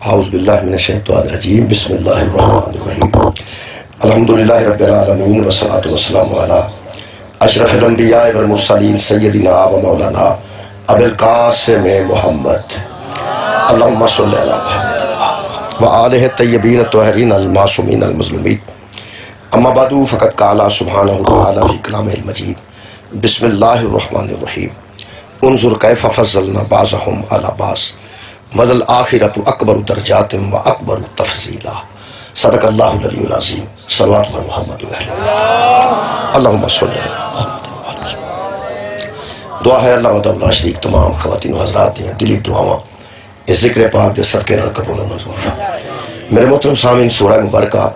اعوذ باللہ من الشیطان الرجیم بسم اللہ الرحمن الرحیم الحمدللہ رب العالمین والصلاة والسلام علی اشرف الانبیاء والمرسلین سیدنا و مولانا ابی القاسم محمد اللہم صلی علی محمد وآلہ الطیبین الطاہرین المعصومین المظلومین اما بعد فقد قال سبحانہ وتعالی فی کلامہ المجید بسم اللہ الرحمن الرحیم انظر کیف فضلنا بعضهم علی بعض وَالْآخِرَةُ أَكْبَرُ دَرَجَاتٍ وَأَكْبَرُ تَفْضِيلًا صدق اللہ العلی العظیم صلوات محمد اللہم صلی علی محمد دعا ہے اللہ وعدہ شریک تمام خواتین و حضرات دیں دلی دعاواں اس ذکر پاک دے صدقے نہ قبول منظور میرے محترم سامعین سورہ مبارکہ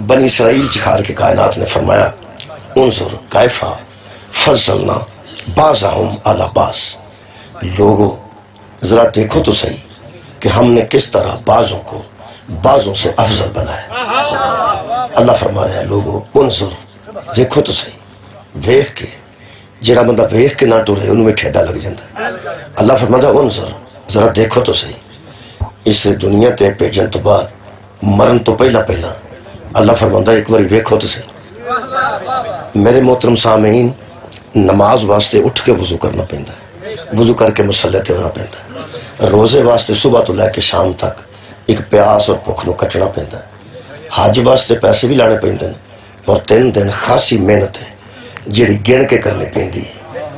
بنی اسرائیل چکھار کے کائنات نے فرمایا انظر کیف فضلنا بعضهم علی بعض لوگوں ذرا دیکھو تو صحیح کہ ہم نے کس طرح بعضوں کو بعضوں سے افضل بنایا اللہ فرما رہا ہے لوگوں انظر دیکھو تو صحیح ویکھ کے جڑا بندہ ویکھ کے نہ ٹرے ان میں ٹھیڈا لگ جاتا ہے اللہ فرما رہا ہے انظر ذرا دیکھو تو صحیح اس دنیا تے بھیجن تو بعد مرن تو پہلا اللہ فرما رہا ہے ایک باری ویکھو تو صحیح میرے محترم سامعین نماز واسطے اٹھ کے وضو کرنا پیندا ہے وضو کر کے مصلے تے ہونا پیندا ہے روزے واسطے صبح تو لے کے شام تک ایک پیاس اور بھوک نو کٹنا پیندا ہے حج واسطے پیسے بھی لانے پیندے اور 3 دن خاصی محنت ہے جڑی گن کے کرنی پیندی ہے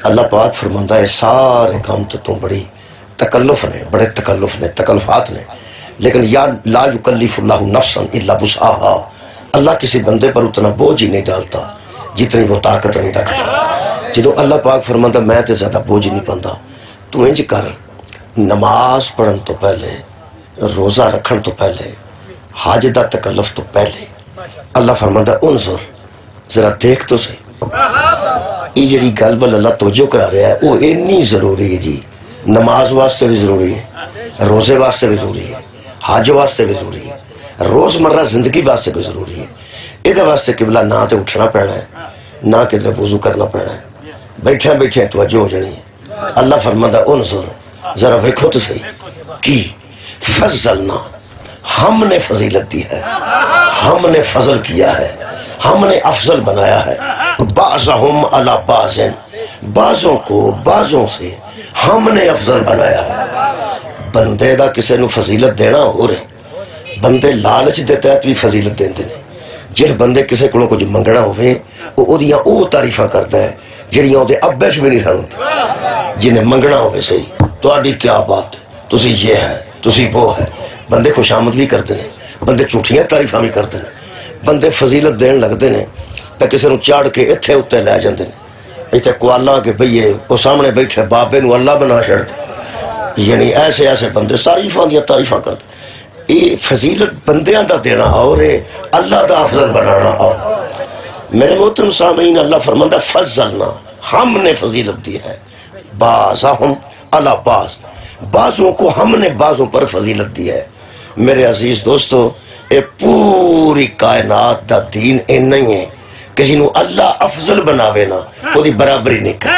اللہ پاک فرماندا ہے سارے کام تو بڑی تکلف نے بڑے تکلف نے تکلفات نے لیکن یا لا یکلف اللہ نفسا الا وسعها اللہ کسی بندے پر اتنا بوجھ ہی نہیں ڈالتا جتنی وہ طاقت نہیں رکھتا جدو اللہ پاک فرماندا میں تے زیادہ بوجھ نہیں پاندا تو انج کر نماز پڑھن تو پہلے روزہ رکھن تو پہلے حج دا تکلف تو پہلے اللہ فرماندا انظر ذرا دیکھ تو صحیح یہ جڑی گل ول اللہ توجہ کرا رہا ہے وہ اتنی ضروری ہے جی نماز واسطے بھی ضروری ہے روزے واسطے بھی ضروری ہے حج واسطے بھی ضروری ہے روزمرہ زندگی واسطے بھی ضروری ہے یہ واسطے قبلہ نہ تے اٹھنا پینا ہے نہ کدھر وضو کرنا پینا ہے بیٹھے بیٹھے توجہ ہو جانی ہے اللہ فرماندا انظر ذرا ویکھو تو صحیح کی فضلنا ہم نے فضیلت دی ہے ہم نے فضل کیا ہے ہم نے افضل بنایا ہے بعضهم علی بعض بعضوں کو بعضوں سے ہم نے افضل بنایا ہے بندے دا کسے نو فضیلت دینا ہو رہے بندے لالچ دے تحت بھی فضیلت دیندے نے جس بندے کسے کو کچھ منگنا ہوئے وہ دیاں او تعریفہ کرتا ہے جڑیاں دے ابے سے بھی نہیں سنتی جنہیں منگنا ہوئے صحیح تو آڈی کیا بات ہے تسی یہ ہے تسی وہ ہے بندے خوش آمد بھی کرتے ہیں بندے جھوٹیاں تعریفاں بھی کرتے ہیں بندے فضیلت دین لگتے ہیں تو کسی نو چاڑ کے اتھے اتنے لے جاندے ہیں اتھے کو اللہ کے بھئیے وہ سامنے بیٹھے بابے نو اللہ بنا چھڑ یعنی ایسے ایسے بندے تعریفاں دیا تعریفاں کرتے یہ فضیلت بندیاں دا دینا اور اللہ دا افضل بنانا اور میرے محترم سامعین اللہ فرماندا فضلنا ہم نے فضیلت دی ہے بعضهم علی بعض بعضوں کو ہم نے بعضوں پر فضیلت دی ہے میرے عزیز دوستو اے پوری کائنات دا دین اے نہیں ہے کہ جنہوں اللہ افضل بناوے نا وہ دی برابری نہیں کر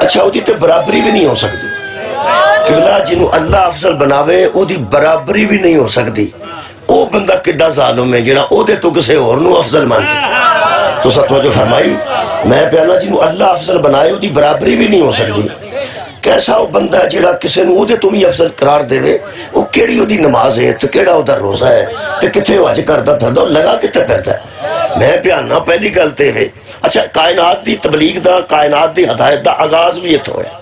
اچھا وہ دی تے برابری بھی نہیں ہو سکتی قبلہ جنہوں اللہ افضل بناوے وہ دی برابری بھی نہیں ہو سکتی او بندہ کڈا ظالم ہے جنہاں او دے تو کسے اور نو افضل مان سے تو ستوجہ فرمائی میں پیانا جنہوں اللہ افضل بنائے وہ دی برابری بھی نہیں ہو سکتی کیسا وہ بندہ ہے جڑا کسے نو دے تمہیں افضل قرار دے وے وہ کیڑی ہو دی نماز ہے تو کیڑا ہو دا روزہ ہے تو کتے ہو آج کردہ پھردہ لگا کتے پھردہ ہے میں پیانا پہلی گلتے ہوئے اچھا کائنات دی تبلیغ دا کائنات دی ہدایت دا آغاز بھی یہ تو ہے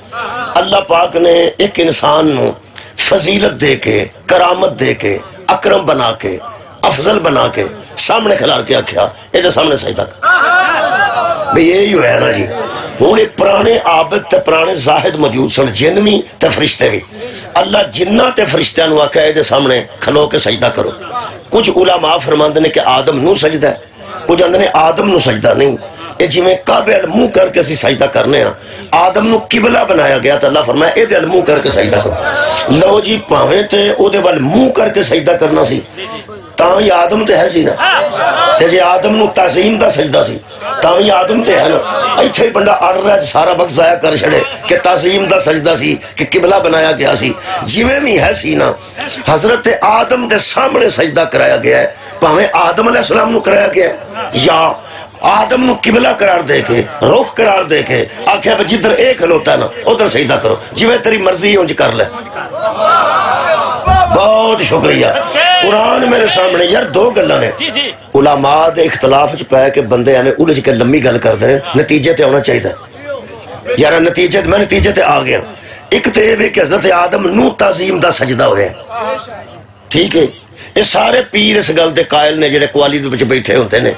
اللہ پاک نے ایک انسان نو فضیلت دے کے کرامت دے کے اکرم بنا کے افضل بنا کے سامنے کھلار کے آکھیا اے دے سامنے سجدہ کر بھئی یہی ہویا ہے نا جی ہوں ایک پرانے عابد تے پرانے زاہد موجود سن جن بھی تے فرشتے بھی اللہ جنہ تے فرشتیاں نو آکھیا اے دے سامنے کھلو کے سجدہ کرو کچھ علماء فرماندے نے کہ آدم نو سجدہ ہے کچھ اندر نے آدم نو سجدہ نہیں اے جی میں کعبے المو کر کے سجدہ کرنے ہیں آدم نو قبلہ بنایا گیا تو اللہ فرمایا اے دے المو کر کے سجدہ کرو لو جی پاویں تے او دے والمو کر کے سجدہ کرنا سی تاں یہ آدم تے ہے سی نا تے جے آدم نو تعظیم دا سجدہ سی تاوی آدم تے ہے نا ایتھے بندہ اڑ رہا ہے سارا وقت ضائع کر چھڑے کہ تعظیم دا سجدہ سی کہ قبلہ بنایا گیا سی جویں بھی ہے سی نا حضرت آدم دے سامنے سجدہ کرایا گیا ہے پاویں آدم علیہ السلام نو کرایا گیا ہے یا آدم نو قبلہ قرار دے کے رخ قرار دے کے آکھیا جدھر ایک کھلوتا ہے نا ادھر سجدہ کرو جویں تیری مرضی ہے انج کر لے بہت شکریہ قرآن میرے سامنے یار دو گلاں نے علماء دے اختلاف وچ پے کہ بندے ایویں الجھ کے لمبی گل کردے ہیں نتیجے تے آنا چاہیے یار نتیجے میں نتیجے تے آ گیا ایک تے یہ کہ حضرت آدم نو تعظیم دا سجدہ ہوئے ٹھیک ہے یہ سارے پیر اس گل دے قائل نے جڑے کوالی دے وچ بیٹھے ہوندے نے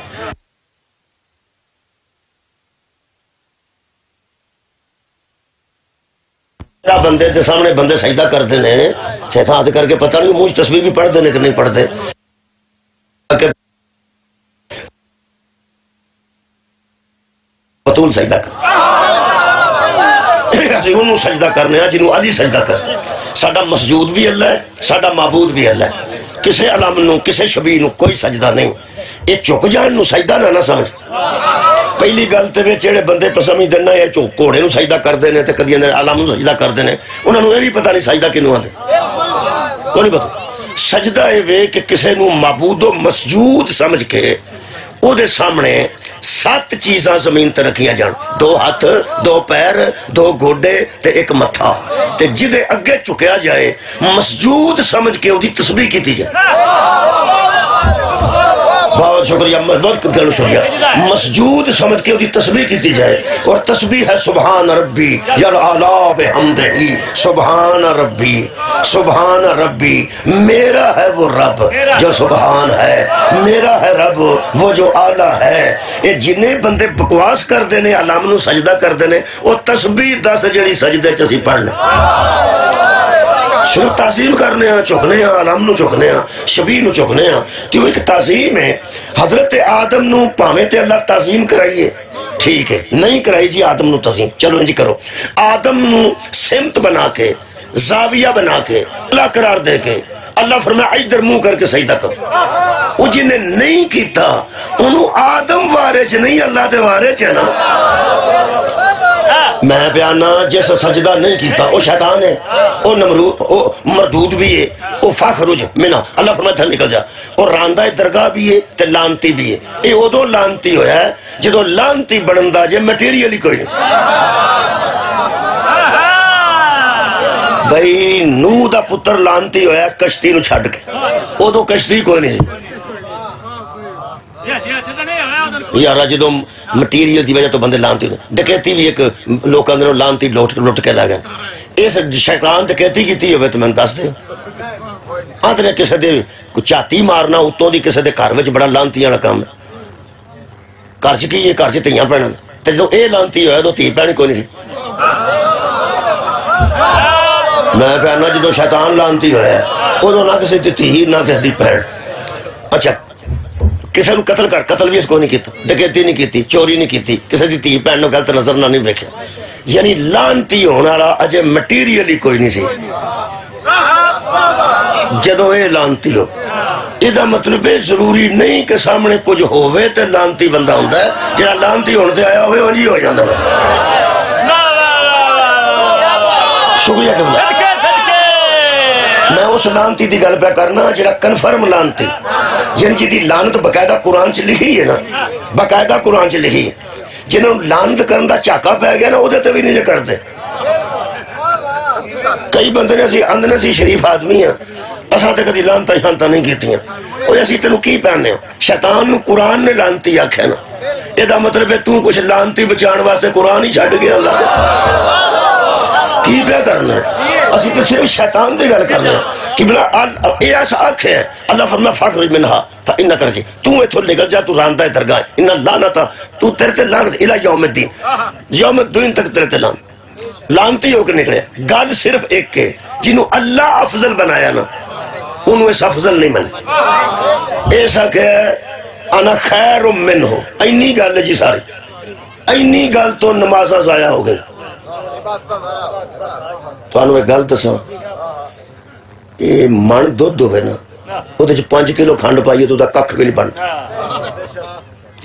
بندے دے سامنے بندے سجدہ کرتے ہیں شیطان کر کے پتہ نہیں مجھ تسبیح بھی پڑھ دینے کہ نہیں پڑھ دے بطول سجدہ کر انہوں سجدہ کرنے ہیں جنہوں علی سجدہ کر ساڑھا مسجود بھی اللہ ہے ساڑھا معبود بھی اللہ ہے کسے علم نو کسے شبیہ نو کوئی سجدہ نہیں یہ چک جان نو سجدہ نہ سمجھ پہلی گلتے میں چیڑے بندے پسمی دینا ہے کوڑے نو سجدہ کر دینے تے کدی اندر علم نو سجدہ کر دینے انہوں نے یہ بھی پتہ نہیں سجدہ کنوں آدھے کوئی نہیں پتہ سجدہ ہے کہ کسے نو معبود و مسجود سمجھ کے او دے سامنے 7 چیزاں زمین تے رکھیاں جان 2 ہاتھ 2 پیر 2 گوڑے تے 1 متھا تے جدے اگے چکیا جائے مسجود سمجھ کے او دی تسبیح کی تھی جائے بہت شکریہ بہت گلو شکریہ مسجود سمجھ کے تسبیح کی جائے اور تسبیح ہے سبحان ربی یلعلا بحمدہی سبحان ربی میرا ہے وہ رب جو سبحان ہے میرا ہے رب وہ جو اعلیٰ ہے یہ جنہیں بندے بکواس کر دینے علام نو سجدہ کر دینے وہ تسبیح 10 جڑی سجدے چسی پڑھنے صرف تعظیم کرنے ہیں چکنے ہیں علم نو چکنے ہیں شبیہ نو چکنے ہیں تو ایک تعظیم ہے حضرت آدم نو پاویں تے اللہ تعظیم کرائیے ٹھیک ہے نہیں کرائی جی آدم نو تعظیم چلو انجی کرو آدم نو سمت بنا کے زاویہ بنا کے اللہ قرار دے کے اللہ فرمایا ادھر منہ کر کے سجدہ کرو وہ جنہیں نہیں کیتا انہوں آدم وارے چ نہیں اللہ دے وارے چ نا میں بیانا جیسا سجدہ نہیں کیتا وہ شیطان ہے وہ مردود بھی ہے وہ فاخرج منہ اللہ فرمایا تھا نکل جا اور راندہ درگاہ بھی ہے تے لانتی بھی ہے یہ وہ دو لانتی ہویا ہے جدو لانتی بڑھندہ جے میٹیریلی کوئی نہیں بھئی نو دا پتر لانتی ہویا ہے کشتی نو چھڑ کے وہ دو کشتی کوئی نہیں یارا جدو مٹیریل دی وجہ تو بندے لانتی ہوئے ڈکیتی بھی ایک لوگ اندروں لانتی لوٹ کے لگا اس شیطان ڈکیتی کی تھی ہوئے تو میں دس دے آدھر کسے دے چاتی مارنا اتوں دی کسے دے گھر وچ بڑا لانتی والا کام ہے گھر چ کی یہ گھر چ تیاں پہنا تے جدو اے لانتی ہویا تو تی پہنی کوئی نہیں سی میں پہنا جدو شیطان لانتی ہویا ادو نہ کسی دی تھی نہ کسی دی پہن اچھا کسی نے قتل کر قتل بھی اس کو نہیں کیتا ڈکیتی نہیں کیتی چوری نہیں کیتی کسی دی تھی پہن نو غلط نظر نہ نہیں دیکھا یعنی لانتی ہونا رہا اجے مٹیریلی کوئی نہیں سی جدو اے لانتی ہو یہ مطلب ضروری نہیں کہ سامنے کچھ ہوئے تے لانتی بندہ ہوتا ہے جہاں لانتی ہونے تے آیا ہوئے وہی ہو جاندہ شکریہ کہ بلا میں اس لانتی دی گل پہ کرنا جڑا کنفرم لانتی یعنی جی دی لانت بقاعدہ قرآن چ لکھی ہے نا بقاعدہ قرآن چ لکھی ہے جنہوں لانت کرن دا چاکا پہ گیا نا وہ دیتے بھی نہیں جے کرتے کئی بندے نے اسی اندنے سی شریف آدمی ہیں اساں تے کدی لانتا شانتا نہیں کیتی ہیں وہ اسی تینوں کی پہنے ہیں شیطان نو قرآن نے لانتی آکھے نا یہ دا مطلب ہے تو کچھ لانتی بچان واسطے قرآن ہی چھڑ گیا اللہ کی پہ کرنا ہے اسی تو صرف شیطان دے گل کرنا ہے کہ بلا اے ایسا آنکھ ہے اللہ فرمایا فاخرج منہا فإنہ کرجی تو ایتھو نکل جا تو راندہ درگاہ انہا لانتا تو تیرے تے لانت الہ یوم الدین یوم الدین تک تیرے تے لانتی ہو کے نکلے گل صرف ایک کے جنہوں اللہ افضل بنایا نا انہوں ایسا افضل نہیں بنے ایسا کہ انا خیر من ہو اینی گل ہے جی ساری اینی گل تو نمازہ ضائع ہو گئی تو انہوں ایک گل تسا یہ من دودھ ہوئے نا وہ دے 5 کلو کھانڈ پائیے تو دا ککھ بھی نہیں بن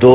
2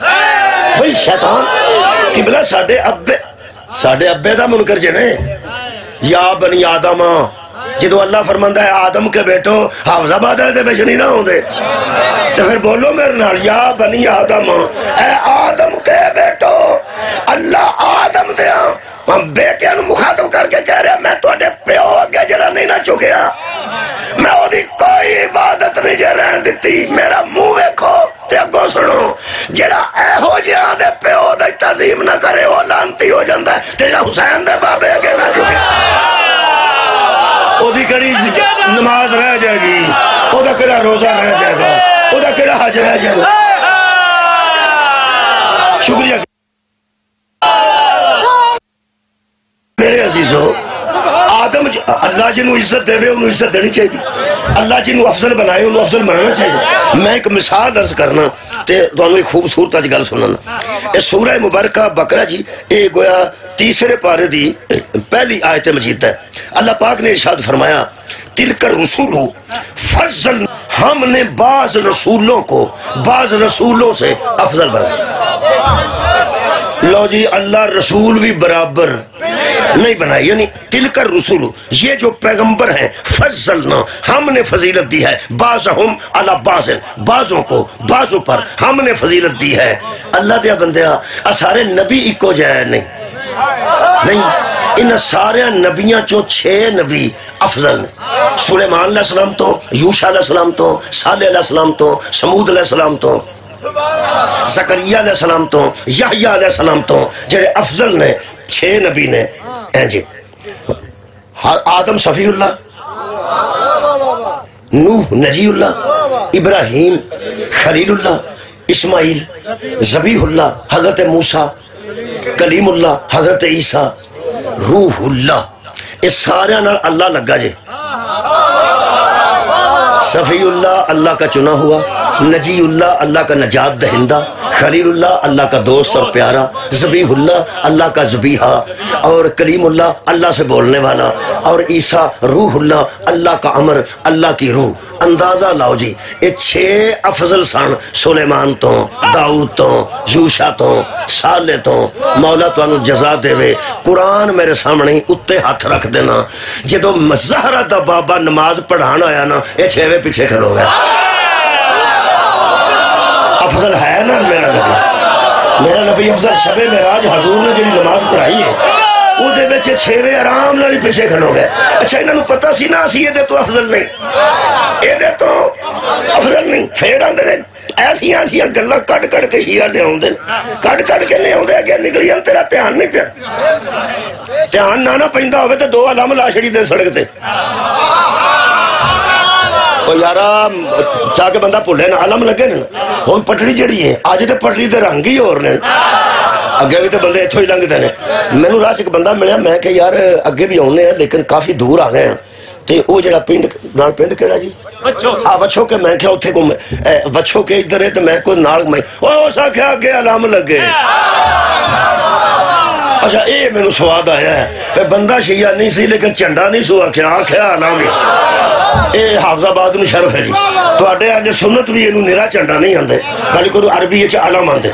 بھئی شیطان قبلہ ساڑھے ابے دا منکر جنے یا بنی آدم جدو اللہ فرماندا ہے آدم کے بیٹو حافظ آباد دے بیچ نہیں نہ ہوں دے تو پھر بولو میرے نال یا بنی آدم اے آدم کے بیٹو اللہ آدم دیا ہم بیٹیاں نو مخاطب کر کے کہہ رہا میں توڑے پیو اگے جڑا نہیں نہ چکیا میں وہ دی کوئی عبادت نہیں جے رہن دیتی میرا منہ ویکھو تے اگوں سنو جڑا اے ہو جہاں دے پیو دا تعظیم نہ کرے وہ لانتی ہو جاندہ ہے تے جڑا حسین دے بابے اگے نہ چکیا وہ دی کڑی نماز رہ جائے گی وہ دا کڑا روزہ رہ جائے گا وہ دا کڑا حج رہ جائے گا شکریہ میرے عزیزو آدم اللہ جنہوں عزت دے انہوں عزت دینی چاہیے اللہ جنہوں افضل بنائے انہوں افضل بنانا چاہیے میں ایک مثال عرض کرنا تے دونوں ایک خوبصورت آج گل سننا اے سورہ مبارکہ بقرہ جی اے گویا تیسرے پارے دی پہلی آیت مجید ہے اللہ پاک نے ارشاد فرمایا تلک الرسول فضل ہم نے بعض رسولوں کو بعض رسولوں سے افضل بنایا لو جی اللہ رسول بھی برابر نہیں بنائے یعنی تلک الرسول یہ جو پیغمبر ہیں فضلنا ہم نے فضیلت دی ہے بعضہم علی بعض بعضوں کو بعضوں پر ہم نے فضیلت دی ہے اللہ دیا بندیا سارے نبی ایکو جائے نہیں ان سارے نبیاں چو 6 نبی افضل نے سلیمان علیہ السلام تو یوشع علیہ السلام تو صالح علیہ السلام تو سمود علیہ السلام تو زکریا علیہ السلام تو یحییٰ علیہ السلام تو جڑے افضل نے 6 نبی نے جی آدم صفی اللہ نوح نجی اللہ ابراہیم خلیل اللہ اسماعیل ذبیح اللہ حضرت موسیٰ کلیم اللہ حضرت عیسیٰ روح اللہ اس سارے نال اللہ لگا جے صفی اللہ اللہ کا چنا ہوا نجی اللہ اللہ کا نجات دہندہ خلیل اللہ اللہ کا دوست اور پیارا ذبیح اللہ اللہ کا ذبیحہ اور کلیم اللہ اللہ سے بولنے والا اور عیسیٰ روح اللہ اللہ کا امر اللہ کی روح اندازہ لاؤ جی یہ 6 افضل سن سلیمان تو داؤد تو یوشع تو صالح تو مولا تو انو جزا دے وے قرآن میرے سامنے اتے ہاتھ رکھ دینا جدو زہرہ دا بابا نماز پڑھانا آیا نا یہ 6 پیچھے کھڑو گیا افضل ہے نا میرا نبی افضل شب معراج حضور نے جڑی نماز پڑھائی ہے وہ دے بچے 6 آرام نہ پیچھے کھڑو گئے اچھا انہوں نے پتہ سی نا سی یہ دے تو افضل نہیں یہ دے تو افضل نہیں پھر اندر ایسی گلہ کٹ کٹ کے شیعہ لے آؤں دے کٹ کٹ کے لے آؤں دے اگر نکلی تیرا تیان نہیں پیا تیان نہ پہندہ ہوئے تو 2 علام لاشڑی دے سڑک تے یارا چاہ کے بندہ پھولے نا علم لگے نا ہون پٹڑی جڑی ہے آج تے پٹڑی تے رنگ ہی اور نے اگے بھی تے بندے اتھو ہی لنگ دے نے میں نو راہ سے ایک بندہ ملیا میں کہ یار اگے بھی ہونے ہیں لیکن کافی دور آ گئے ہیں تے او جڑا پنڈ کیڑا جی وچھو کے میں کیا اتھے کو وچھو کے ادھر ہے تے میں کوئی نال میں او سا کیا اگے علم لگے اچھا اے میں نو سواد آیا ہے پہ بندہ شیعہ نہیں سی لیکن چنڈا نہیں سوا کیا آکھیا علام اے حافظ آباد میں شرف ہے جی تو آڈے آجے سنت بھی انہوں نیرا چنڈا نہیں آندے بلی کو عربی یہ علام آندے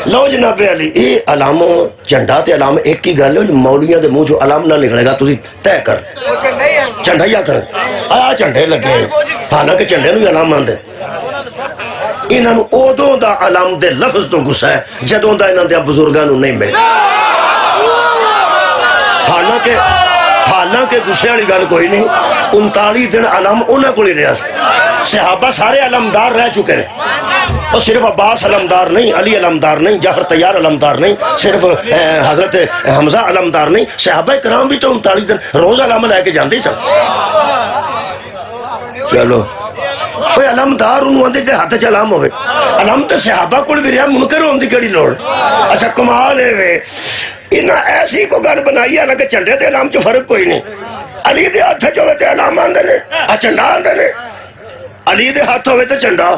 لو جناب علی اے علاموں چنڈا تے علام ایک کی گل ہے مولیاں دے منہ جو علام نہ نکلے گا تسی طے کر چنڈا ہی آکھنے آیا چنڈے لگے حالانکہ چنڈے نو علام آندے انہوں اودوں دا علام دے لفظ تو گسا ہے جدوں دا انہوں دے بزرگاں نو نہیں ملے حالانکہ گسے والی گل کوئی نہیں 39 دن علم انہوں کو لے رہا صحابہ سارے علمدار رہ چکے ہیں اور صرف عباس علمدار نہیں علی علمدار نہیں جعفر طیار علمدار نہیں صرف حضرت حمزہ علمدار نہیں صحابہ کرام بھی تو 39 دن روز علم لے کے جاندے سن چلو کوئی علمدار انہوں آندے کہ ہاتھ چلام ہوئے علم تو صحابہ کو بھی رہا منکر ہوندی کڑی لوڑ اچھا کمال ہے وے انہاں ایسی کو گل بنائی ہے کہ چنڈے تے علام چو فرق کوئی نہیں علی دے ہاتھ چوے تے علام آندے نے چنڈا آندے نے علی دے ہاتھ ہوئے تے چنڈا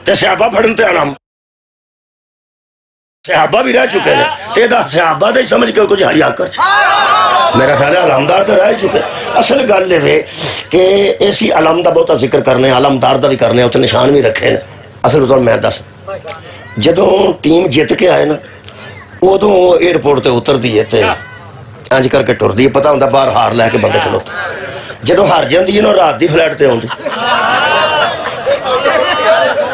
تے صحابہ پھڑن تے علام صحابہ بھی رہ چکے ہیں تے دا صحابہ دے سمجھ کے کچھ حیا کر میرا خیال ہے علامدار تے رہ چکے اصل گل ہے کہ ایسی علام دا بہتا ذکر کرنے علامدار دا بھی کرنے اتنے نشان بھی رکھے اصل تو میں دس جدوں ٹیم جیت کے آئے نا ادو ایئرپورٹ تے اترتی ہے تے انج کر کے ٹردی ہے، پتہ ہوندا باہر ہار لے کے بندے کھلوتے، جدو ہار جاندی ہے نا رات دی فلائٹ تے آندی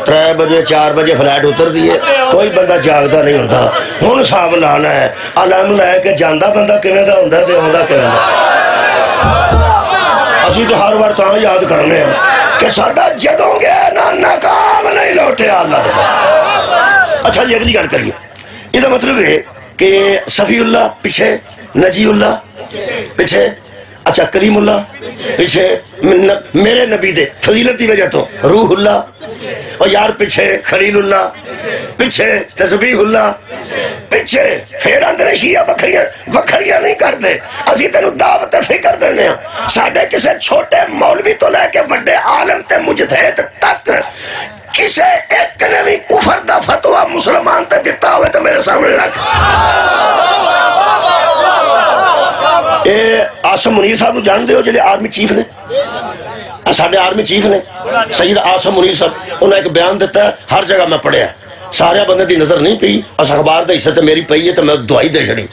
3 بجے 4 بجے فلائٹ اترتی ہے، کوئی بندہ جاگدا نہیں ہوندا۔ ہن حساب لانا ہے علم لے کے جاندا بندہ کیویں دا ہوندا تے آوندا کیویں دا۔ اسی تو ہر بار تاں یاد کرنے ہیں کہ ساڈا جدوں گیا نا ناکام نہیں لوٹیا اللہ دے۔ اچھا جی اگلی گل کریے، یہ مطلب ہے کہ صفی اللہ پیچھے، نجی اللہ پیچھے، اچھا کلیم اللہ پیچھے، میرے نبی دے فضیلت دی وجہ تو روح اللہ، اور یار پیچھے خلیل اللہ، پیچھے تسبیح اللہ، پیچھے پھر اندر شیعہ وکھریاں نہیں کرتے۔ اسی تینوں دعوت فکر دینے ہیں، ساڈے کسے چھوٹے مولوی تو لے کے بڑے عالم تے مجتہد تک کسے ایک نے بھی کفر دا فتویٰ مسلمان تے دیتا ہوئے تو میرے سامنے رکھ۔ اے آسم منیر صاحب نو جان دے ہو جلے آرمی چیف نے، ساڑھے آرمی چیف نے سید آسم منیر صاحب، انہوں نے ایک بیان دیتا ہے ہر جگہ میں پڑھیا، سارے بندے دی نظر نہیں پئی، اس اخبار دے حصے تے میری پئی ہے تو میں دعائی دے چھڑی۔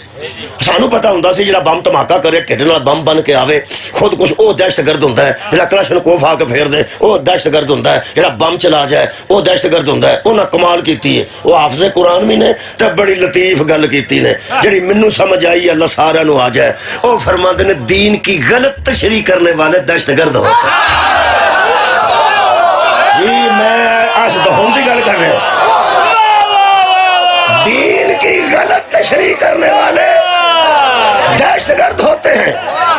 سانو پتہ ہوندا سی جڑا بم دھماکہ کرے ٹھڈ نال بم بن کے آوے خود کچھ او دہشت گرد ہوندا ہے، جڑا کلاشنکوف آ کے پھیر دے او دہشت گرد ہوندا ہے، جڑا بم چلا جائے او دہشت گرد ہوندا ہے۔ انہاں کمال کیتی ہے، وہ حافظ قرآن بھی نے تے بڑی لطیف گل کیتی نے جڑی منوں سمجھ آئی اللہ سارا نو آ جائے۔ او فرماندے نے دین کی غلط تشریح کرنے والے دہشت گرد ہوتے ہیں۔ یہ میں آج دہون دی گل کر رہے ہوں، دین کی غلط تشریح کرنے والے دہشت گرد ہوتے ہیں۔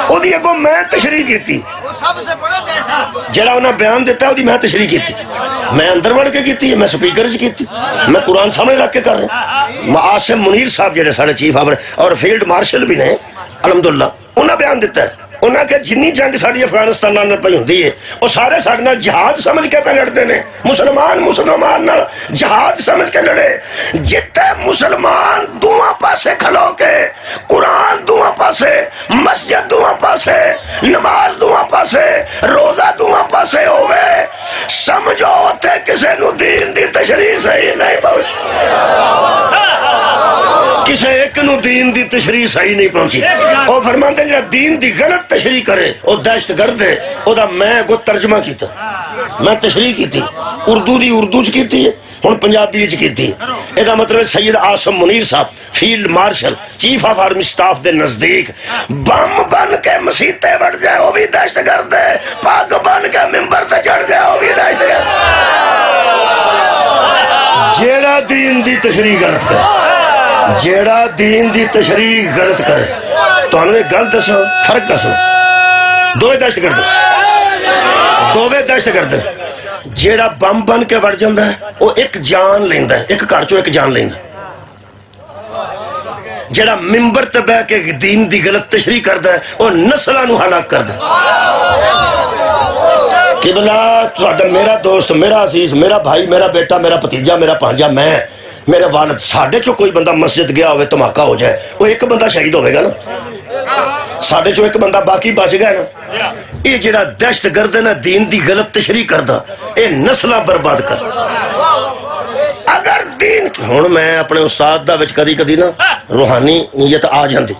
او دی اگو میں تشریح کی تھی، جڑا انہاں بیان دیتا ہے او دی میں تشریح کی تھی، میں اندر بڑھ کے کی تھی، میں سپیکر کی تھی، میں قرآن سامنے رکھ کے کر رہے ہیں۔ آسم منیر صاحب جڑے ساڑھے چیف اور فیلڈ مارشل بھی نے الحمدللہ، انہاں بیان دیتا ہے، انہاں کہ جنی جنگ ساڑھی افغانستان نال پئی ہوندی ہے وہ سارے ساڑھے نال جہاد سمجھ کے پہ لڑتے ہیں، مسلمان نال جہاد سمجھ کے لڑے۔ جتے مسلمان دوہاں پاسے کھلو کے قرآن دوہاں پاسے، مسجد دوہاں پاسے، نماز دوہاں پاسے، روزہ دوہاں پاسے ہوئے، سمجھو تے کسے نو دین دی تشریح صحیح نہیں پہنچ، کسے ایک نو دین دی تشریح صحیح نہیں پہنچی۔ اور فرماتے ہیں جہاں دین دی غلط تشریح کرے وہ دہشت گرد ہے، او دا میں کو ترجمہ کیتا، میں تشریح کی تھی، اردو دی اردو چ کیتی ہے، ہن پنجابی چ کیتی ہے۔ اے دا مطلب سید آسم منیر صاحب field marshal chief of army staff دے نزدیک بم بن کے مسیطے بڑھ جائے وہ بھی دہشت گرد ہے، پاگ بن کے ممبر تے چڑھ جائے وہ بھی دہشت گرد ہے۔ جیڑا دین دی تشریح غلط کرے، جیڑا دین دی تشریح غلط کرے، تو ہم نے گل دسو فرق دسو، دوے دہشت گرد، دوے دہشت گرد۔ جیڑا بم بن کے وڑ جاندا ہے وہ ایک جان لیندا ہے، ایک گھر چوں ایک جان لیندا ہے۔ جیڑا ممبر تے بیٹھ کے دین دی غلط تشریح کردا ہے وہ نسلاں نو ہلاک کردا ہے۔ قبلہ تہاڈا میرا دوست، میرا عزیز، میرا بھائی، میرا بیٹا، میرا بھتیجا، میرا بھانجا، میں، میرے والد، ساڑھے چو کوئی بندہ مسجد گیا ہوئے دھماکہ ہو جائے وہ ایک بندہ شہید ہوئے گا نا، ساڑھے چو ایک بندہ باقی بچ گیا نا۔ یہ جڑا دہشت گرد ہے نا دین دی غلط تشریح کردا، اے نسلاں برباد کر۔ اگر دین ہن میں اپنے استاد دا وچ کدی کدی نا روحانی نیت آ جاندی،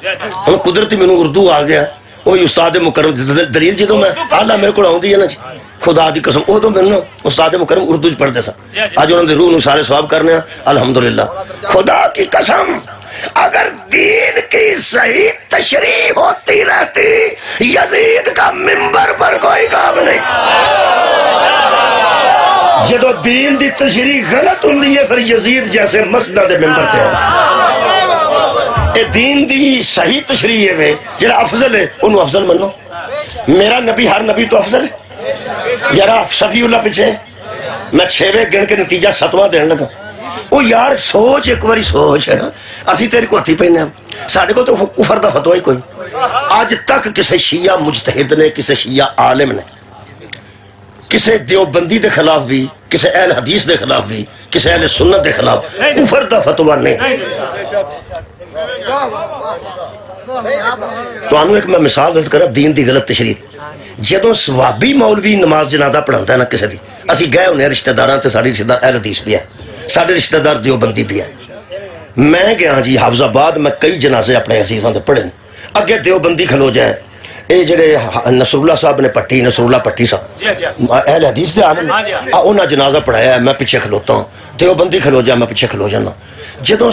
ہن قدرتی مینوں اردو آ گیا، وہی استاد مکرم دلیل جدوں میں آلہ میرے کو آؤندی ہے نا جی خدا دی قسم، وہ تو میں استاد مکرم اردو چ پڑھتے سا، آج انہوں نے روح نو سارے ثواب کرنے ہیں الحمدللہ۔ خدا کی قسم اگر دین کی صحیح تشریح ہوتی رہتی یزید کا ممبر پر کوئی کام نہیں۔ جدو دین دی تشریح غلط ہوندی ہے پھر یزید جیسے مسجد دے ممبر تے اے دین دی صحیح تشریح ہے جڑا افضل ہے انہوں افضل منو۔ میرا نبی ہر نبی تو افضل ہے، یارا صفی اللہ پیچھے میں 6ویں گن کے نتیجہ 7واں دین لگا۔ وہ یار سوچ ایک باری سوچ ہے نا، اسی تیری کو ہتھی پہنے ہیں، ساڑھے کو تو کفر دا فتوی ہی کوئی۔ آج تک کسی شیعہ مجتہد نے، کسی شیعہ عالم نے، کسی دیوبندی دے خلاف بھی، کسی اہل حدیث دے خلاف بھی، کسی اہل سنت دے خلاف کفر دا فتوی نہیں۔ تو آنو ایک میں مثال رد کرا دین دی غلط تشریح۔ جدوں سوابی مولوی نماز جنازہ پڑھاندا ہے نا کسی دی، اسی گئے ہونے رشتہ داراں تے ساڑی رشتہ دار اہل حدیث بھی ہے، سارے رشتہ دار دیوبندی بھی ہے. میں گیا جی حافظ آباد, میں کئی جنازے اپنے عزیزاں دے پڑھے, اگے دیوبندی کھلو جائے اے جڑے نصر اللہ صاحب نے پٹی, نصر اللہ پٹی صاحب اہل حدیث دے عالم, انہاں جنازہ پڑھایا ہے, میں پیچھے کھلوتا ہوں. دیوبندی کھلو جائے میں پیچھے کھلو جانا. جدوں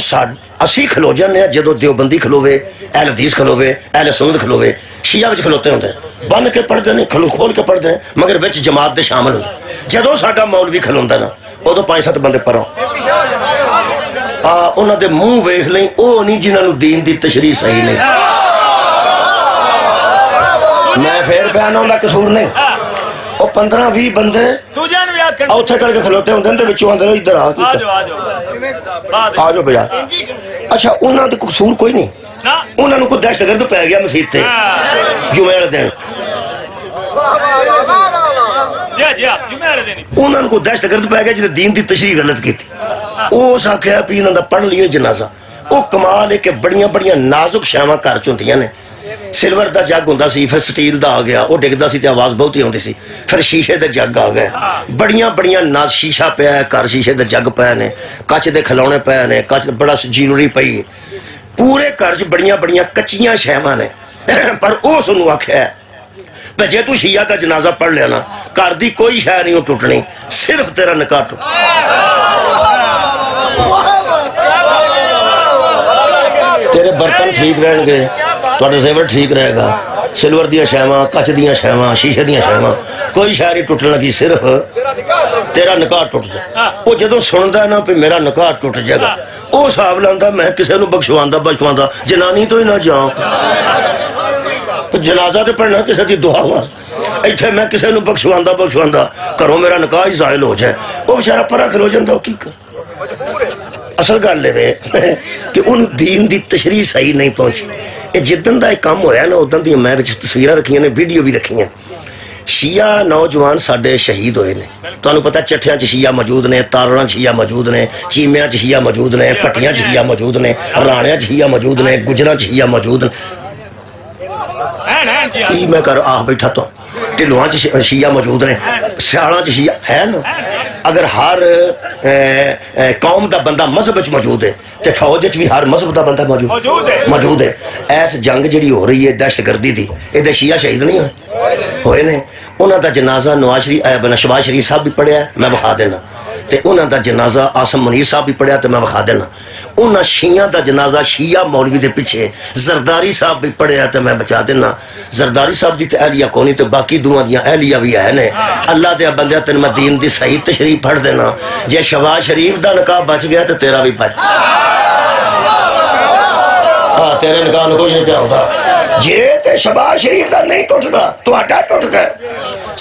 اسی کھلو جانے ہیں, جدوں دیوبندی کھلوے, اہل حدیث کھلوے, اہل سنت کھلوے, شیعہ وچ کھلوتے ہوندے بن کے پڑھتے ہیں, کھول کے پڑھتے ہیں, مگر وچ جماعت دے شامل ہوندے. جدوں ساڈا مولوی کھلوندا نا ادوں 5-7 بندے پروں انہاں دے منہ ویکھ لیں, او نہیں جنہاں نوں دین دی تشریح صحیح نہیں. میں پھر بیان ہوندا قصور نہیں. او 15-20 بندے اوتھے کر کے کھلوتے ہوندے تے وچوں آندے ادھر آ جاؤ بجا. اچھا انہاں دا قصور کوئی نہیں, انہاں نوں کوئی دہشت گرد پی گیا مسجد تے جمعے والے دن, انہاں نوں کوئی دہشت گرد پی گیا جنہیں دین دی تشریح غلط کی تھی. اس آخیا بھی انہاں دا پڑھ لیے جنازہ. وہ کمال ہے کہ بڑیاں بڑیاں نازک شاواں گھر چ ہوندیاں نے. سلور دا جگ ہوندا سی, پھر سٹیل دا آ گیا, وہ ڈگدا سی تے آواز بہت ہی ہوندی سی. پھر شیشے دے جگ آ گئے, بڑیاں بڑیاں ناز شیشہ پیا ہے گھر, شیشے دے جگ پے نے, کچ دے کھلونے پے نے, کچ بڑا جیولری پئی, پورے گھر چ بڑیاں بڑیاں کچیاں شیواں نے. پر اس نوں آکھیا ہے جے تو شیعہ دا جنازہ پڑھ لیا نا, گھر دی کوئی شے نہیں ٹوٹنی, صرف تیرا نکاح ٹوٹ. تیرے برتن ٹھیک رہن گے, تہاڈا زیور ٹھیک رہے گا, سلور دیاں شیواں, کچ دیاں شیواں, شیشے دیاں شیواں, کوئی شے نہیں ٹوٹن لگی, صرف تیرا نکاح ٹوٹ جائے. وہ جدوں سندا نا پہ میرا نکاح ٹوٹ جائے گا, وہ حساب لاندا میں کسے نوں بخشواندا جنانی تو ہی نہ جاؤں. جنازہ تے پڑھنا کسے دی دعا واسطے, ایتھے میں کسے نوں بخشواندا کروں میرا نکاح ہی زائل ہو جائے. وہ بیچارہ پرا کھلو جاندا, وہ کی کر. اصل گل ہے کہ ان دین دی تشریح صحیح نہیں پہنچی. یہ جدن دا ایک کام ہویا نا ادن دی میں تصویراں رکھیاں نے, ویڈیو بھی رکھیاں. شیعہ نوجوان ساڈے شہید ہوئے نے, تانوں پتہ چٹھیاں چ شیعہ موجود نے, تارڑاں چ شیعہ موجود نے, چیمیاں چ شیعہ موجود نے, پٹیاں چ شیعہ موجود نے, رانیاں چ شیعہ موجود نے, گجراں چ شیعہ موجود نے. میں کر آہ بیٹھا تو ٹلواں چ شیعہ موجود نے, سیاڑاں چ شیعہ ہے نا. اگر ہر قوم دا بندہ مذہب وچ موجود ہے تے فوج وچ بھی ہر مذہب دا بندہ موجود ہے. ایس جنگ جڑی ہو رہی ہے دہشت گردی دی, اے دے شیعہ شہید نہیں ہوئے نے. انہاں دا جنازہ نواز شریف شہباز شریف صاحب بھی پڑھیا, میں بخا دینا. تے انہاں دا جنازہ عاصم منیر صاحب بھی پڑھیا, تے میں بخا دینا. انہاں شیعہ دا جنازہ شیعہ مولوی دے پیچھے زرداری صاحب بھی پڑھیا, تے میں بچا دینا. زرداری صاحب دی تے اہلیہ کونی, تے باقی دوواں دیاں اہلیہ بھی ہے نے. اللہ دے بندے تین میں دین دی صحیح تشریح پڑھ دینا. جے شہباز شریف دا نکاح بچ گیا تے تیرا بھی بچ. ہاں تیرے نکاح نو کچھ نہیں پیا ہوندا. جے تے شہباز شریف دا نہیں ٹوٹدا تہاڈا ٹوٹدا ہے,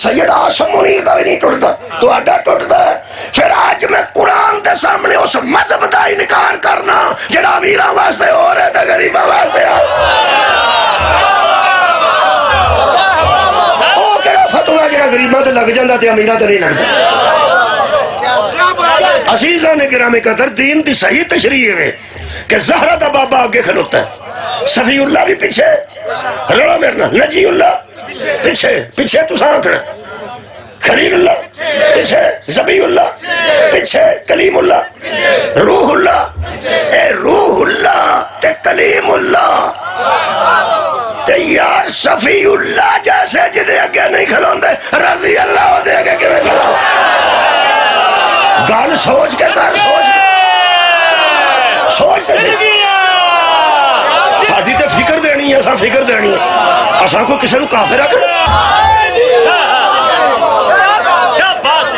سید عاصم منیر دا بھی نہیں ٹوٹدا تہاڈا ٹوٹدا ہے. پھر آج میں قرآن دے سامنے اس مذہب دا انکار کرنا جڑا امیراں واسطے ہو رہا تے غریباں واسطے او کہڑا فتوی جڑا غریباں تے لگ جاندا تے امیراں تے نہیں لگدا. عزیزان گرامی قدر, دین دی صحیح تشریح ہے کہ زہرہ دا بابا آگے کھلوتا ہے, صفی اللہ بھی پیچھے, رڑا میرنا نجی اللہ پیچھے تو سانکھنا, خلیل اللہ پیچھے, زبی اللہ پیچھے, کلیم اللہ, روح اللہ, اے روح اللہ تے کلیم اللہ تے یار صفی اللہ جیسے جدے اگے نہیں کھلوندے, رضی اللہ دے اگے کے میں کھلو. گال سوچ کے کر, سوچ تے ساڈی تے فکر دینی ہے, اساں فکر دینی ہے, اساں کو کسے نوں کافر آکھنا.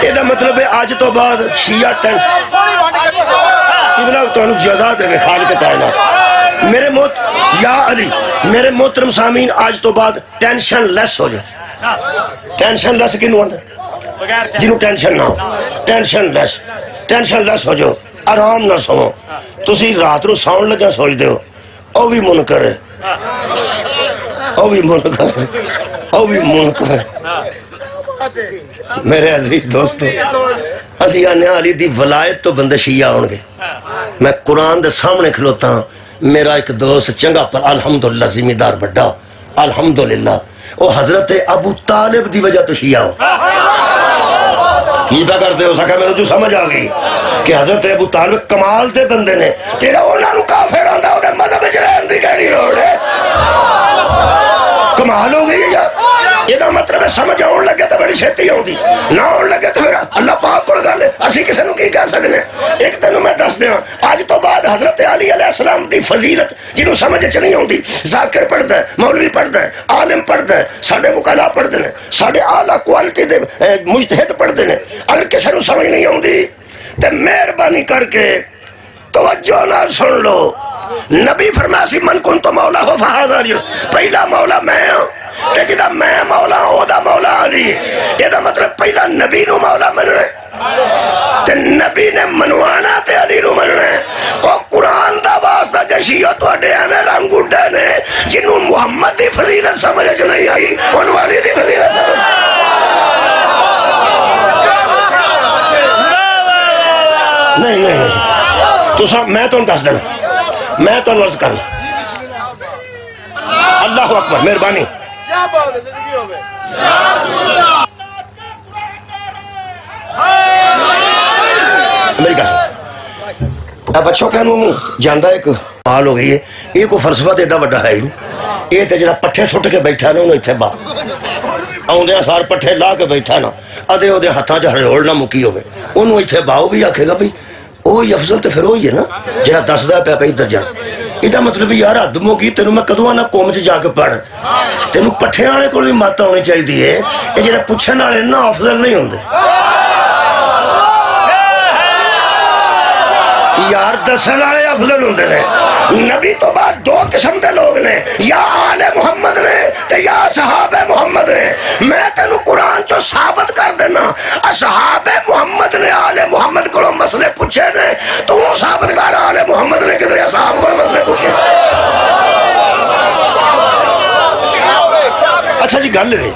یہ دا مطلب ہے آج تو بعد شیعہ تانوں جزا دے خالق کائنات. میرے محترم سامعین, آج تو بعد ٹینشن لیس ہو جائے. ٹینشن لیس کنوں آندا, جنہوں ٹینشن نہ ہو, ٹینشن لیس ہو جاؤ, آرام نہ سو. تسی رات نو ساؤن لگا سوچ دیو او بھی منکر ہے, او بھی منکر ہے. میرے عزیز دوستو, اسی آنے علی دی ولایت تو بندے شیعہ ہون گے. میں قرآن دے سامنے کھلوتا ہوں, میرا ایک دوست چنگا پر الحمدللہ ذمہ دار بڑا, الحمدللہ وہ حضرت ابو طالب دی وجہ تو شیعہ ہو. کی پہ کرتے ہو سکا, میں نے جو سمجھ آ گئی. کہ حضرت ابو طالب کمال دے بندے نے تیرا انہاں نوں کافر آندا او دے مذہب وچ رہن دی کہڑی لوڑ ہے؟ کمال ہو گئی یار. یہ مطلب ہے سمجھ آن لگے تو بڑی چھتی آؤں نہ آن لگے تو پھر اللہ پاک کو گل ہے اسی کسی نو کی کہہ سکتے ہیں. ایک تینوں میں دس دیا اج تو بعد حضرت علی علیہ السلام دی فضیلت جنہوں سمجھ چ نہیں آتی. ذاکر پڑھتا ہے, مولوی پڑھتا ہے, عالم پڑھتا ہے, ساڈے وکلا پڑھتے ہیں, ساڈے اعلیٰ کوالٹی دے مجتہد پڑھتے ہیں. اگر کسی نو سمجھ نہیں آتی تو مہربانی کر کے توجہ نال سن لو. نبی فرمایا سی من کنت مولا ہو فہذا علی, پہلا مولا میں ہوں تے جدا میں مولا ہوں دا مولا علی. یہ دا مطلب پہلا نبی نو مولا مننا تے نبی نے منوانا تے علی نو مننا. او قرآن دا واسطہ جشیو تو اڈے ایویں رنگ اڈے نے جنہوں محمد دی فضیلت سمجھ چ نہیں آئی انہوں علی دی فضیلت سمجھ. نہیں نہیں نہیں تو سب میں تو دس دینا, میں تو عرض کرنا. اللہ اکبر, مہربانی. میری گل اب بچوں کہ جانا ایک حال ہو گئی ہے. یہ کوئی فلسفہ تو ایڈا وڈا ہے ہی نہیں. یہ تو جا پٹھے سٹ کے بیٹھا نا انہوں اتنے با آدھے سار پٹھے لا کے بیٹھا نا ادے وہ ہاتھوں چ ہرول نہ مکی ہوے انہوں اتنے باؤ بھی آکھے گا بھائی وہی افضل تو پھر وہی ہے نا جہاں دسدا پیا پہ ادھر جا. یہ مطلب یار حد موگی تینوں میں کدو نہ قوم چ جا کے پڑھ تینوں پٹھے والے کو بھی مت آنی چاہیے. یہ جہاں پوچھنے والے نا افضل نہیں ہوندے یار, دسن والے افضل ہوندے نے. نبی تو بعد دو قسم دے لوگ نے, یا آل محمد نے تے یا صحاب محمد نے. میں تینوں قرآن چو ثابت کر دینا اصحاب محمد نے آل محمد کو مسئلے پوچھے نے, تو ثابت کر آل محمد نے کدھر اصحاب کو مسئلے پوچھے. اچھا جی گل ہے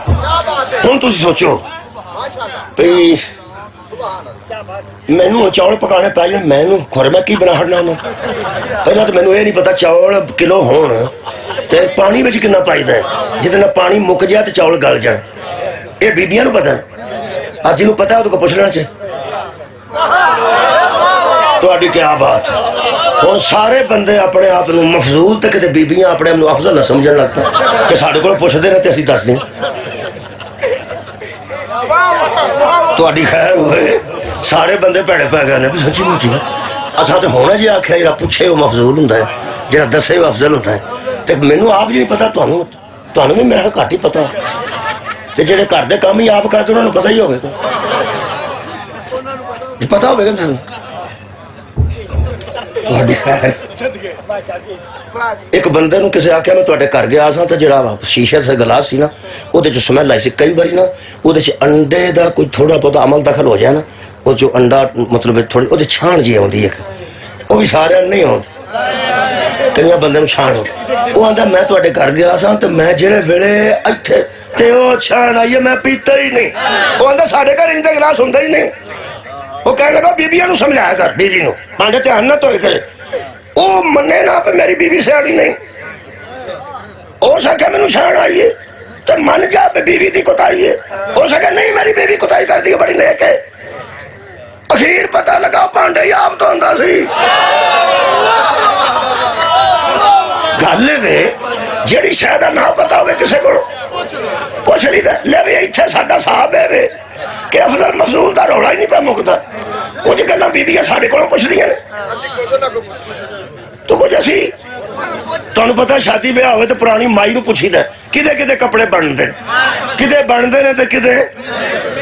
ہوں تسی سوچو بھئی مینوں چاول پکانے پہ جائیں مینوں خور میں کی بنا ہڑنا ہوں. پہلا تو مینوں یہ نہیں پتا چاول کلو ہون تے پانی بچ کنا پائی دا ہے. جتنا پانی مک جائے تو چاول گل جائے. یہ بیبیاں نو پتا ہے, آج جنہوں پتا ہے تو کو پوچھ لینا چاہیے. تو آڈی کیا بات ہوں سارے بندے اپنے آپ نو مفضول تے کتے بیبیاں اپنے آپ نو افضل نہ سمجھن لگتا کہ ساڑھے کو پوچھ دے رہے تے اسی دس دیں. تو آڈی خیر ہوئے سارے بندے پیڑے پہ گئے بھی سچی موچی ہے. اچھا تو ہونا جی آکھیا جڑا پوچھے وہ مفضول ہوتا ہے, جڑا دسے وہ افضل ہوتا ہے. تو مینوں آپ جی نہیں پتا تمہیں بھی میرا گھٹ ہی پتا تے جڑے گھر دے کام ہی آپ کرتے انہوں نے پتا ہی ہوگا پتا ہوگا ایک بندے نو کسی آکھیا میں تواڈے گھر گیا سا تے جڑا شیشے سے گلاس سی نا او دے چ سمیل آئی سی. کئی باری نا او دے چ انڈے دا کوئی تھوڑا بہت عمل دخل ہو جائے نا وہ جو انڈا مطلب تھوڑی او دے چھان جی آندی ہے وہ بھی سارے نہیں ہوندی کئی بندے نو چھان ہو. وہ آندا میں تواڈے گھر گیا سا تے میں جڑے ویلے ایتھے تے او چھان آئی میں پیتا ہی نہیں. وہ آندا ساڈے گھر اندا گلاس ہوندا ہی نہیں. وہ کہنے لگا بیبیاں نو سمجھایا کر, بیوی نو پانڈے دھیان نہ توئے کرے. او منے نہ پہ میری بیوی سیاڑی نہیں. او سکے مینوں چھان آئیے تو من جا پہ بیوی دی کوتاہی ہے. ہو سکے نہیں میری بیوی کوتاہی کر دی بڑی نیک ہے. اخیر پتہ لگا پانڈے ہی آپ تو ہوندا سی. گل وے جیڑی شاید نہ پتا ہوئے کسے کو پوچھ لی دے لے بھی ایتھے ساڈا صاحب ہے وے کہ افضل مفضول دا روڑا ہی نہیں پہ مکتا. کچھ گلاں بیبیاں ساڈے کولوں پوچھ دیاں نے تو کچھ اسی تانوں پتہ شادی بیاہ ہوئے تو پرانی مائی نو پوچھی دے کدے کدے کپڑے بنتے کدے بنتے نے تے کدے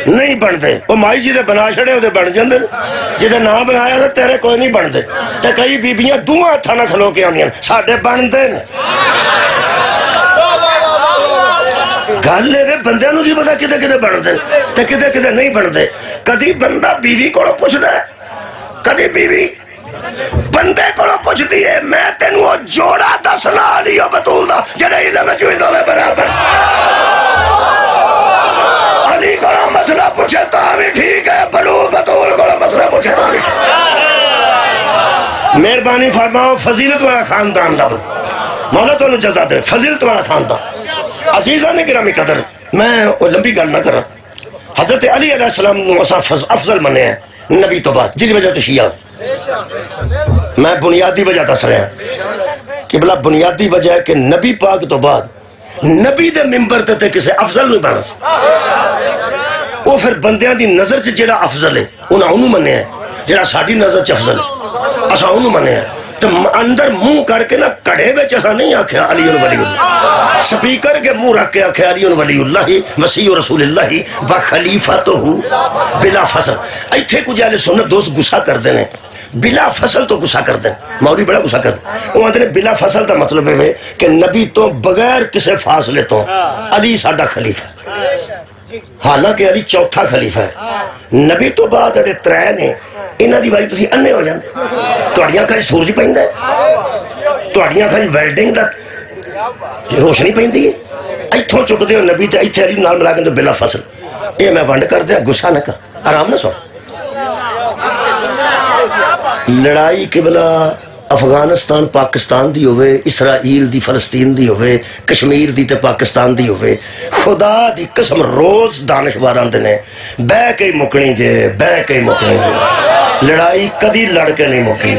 نہیں بنتے. وہ مائی جی دے بنا چھڑے وہ بن جاندے جدے نہ بنایا تو تیرے کوئی نہیں بنتے. تے کئی بیبیاں دوہاں ہتھاں نال کھلو کے آندیاں ساڈے بنتے نے. گل ہے بندے نو جی پتا کدے کدے بنتے تے کدے کدے نہیں بنتے. کدی بندہ بیوی کو پوچھتا ہے کدی بیوی بندے کو پوچھتی ہے. میں تینوں جوڑا دسنا علی و بطول دا جڑے علم وچ ہوے دوویں برابر. علی کو مسئلہ پوچھے تو بھی ٹھیک ہے, بلو بطول کو مسئلہ پوچھے تو بھی ٹھیک ہے. مہربانی فرماؤ فضیلت والا خاندان لو مولا تو جزا دے. فضیلت والا خاندان عزیزہ نے گرامی قدر میں لمبی گل نہ کرا. حضرت علی علیہ السلام افضل منے ہیں نبی تو بعد، جس وجہ تو شیعہ میں بنیادی وجہ دس رہا کہ بلا بنیادی وجہ ہے کہ نبی پاک تو بعد نبی دے ممبر تے کسے افضل نہیں بنا سی، وہ پھر بندیاں دی نظر چ جڑا افضل ہے انہوں منیا ہے، جڑا ساڈی نظر چ افضل ہے اسا انہوں منیا ہے، تو اندر منہ کر کے نہ کڑے وچ اسا نہیں آکھیا علی ولی اللہ، سپیکر کے منہ رکھ کے آکھیا علی ولی اللہ وصی رسول اللہ و خلیفۃہ بلا فصل۔ ایتھے کچھ اہل سنت دوست غصہ کردے نے بلا فصل تو غصہ کردے، مولوی بڑا غصہ کردے، وہ آتے ہیں بلا فصل کا مطلب ہے کہ نبی تو بغیر کسی فاصلے تو علی ساڈا خلیفہ ہے، حالانکہ علی چوتھا خلیفہ ہے، نبی تو بعد اڑے ترے نے، انہاں دی باری تسی انے ہو جاندے، تہاڈیاں کھے سورج پیندا ہے، تہاڈیاں کھے ویلڈنگ دا روشنی پیندی ہے، ایتھوں چکدے ہو نبی تے ایتھے علی نال ملا کے تو بلا فصل۔ اے میں ونڈ کر دیا، غصہ نہ کر، آرام نہ سو۔ لڑائی قبلہ افغانستان پاکستان دی ہوئے، اسرائیل دی فلسطین دی ہوئے، کشمیر دی تے پاکستان دی ہوئے، خدا دی قسم روز دانشواران دنے بے کے مکنی جے، بے کے مکنی جے، لڑائی کدی لڑ کے نہیں مکی،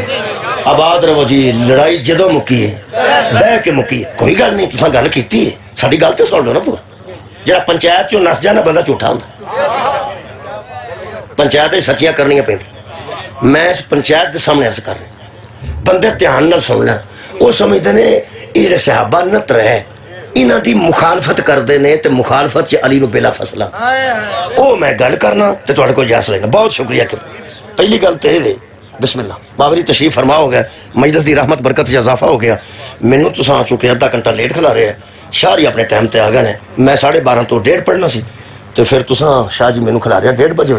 آباد رہو جی، لڑائی جدو مکی ہے بے کے مکی، کوئی گل نہیں، تساں گل کیتی ہے، ساڈی گل تے سن لو نا پورا، جڑا پنچایت چوں نس جانا بندہ جھوٹا ہوندا، پنچایت سچیاں کرنیاں پیندی۔ میں اس پنچایت دے سامنے عرض کر رہے بندے دھیان نہ سننا، وہ سمجھتے نے یہ جڑے صحابہ نت رہے انہاں دی مخالفت کردے نے تے مخالفت چ علی نو بلا فصلہ، او میں گل کرنا تے تہاڈے کول اجازت لینا۔ بہت شکریہ کہ پہلی گل تے اے بسم اللہ باوری تشریف فرما ہو گیا، مجلس دی رحمت برکت چ اضافہ ہو گیا، مینوں تساں چونکہ آدھا گھنٹہ لیٹ کھلا رہے ہیں، شاہ جی اپنے ٹائم تے آ گئے نے، میں 12:30 تو 1:30 پڑھنا سی، تو پھر تساں شاہ جی مینوں کھلا رہے 1:30 بجے،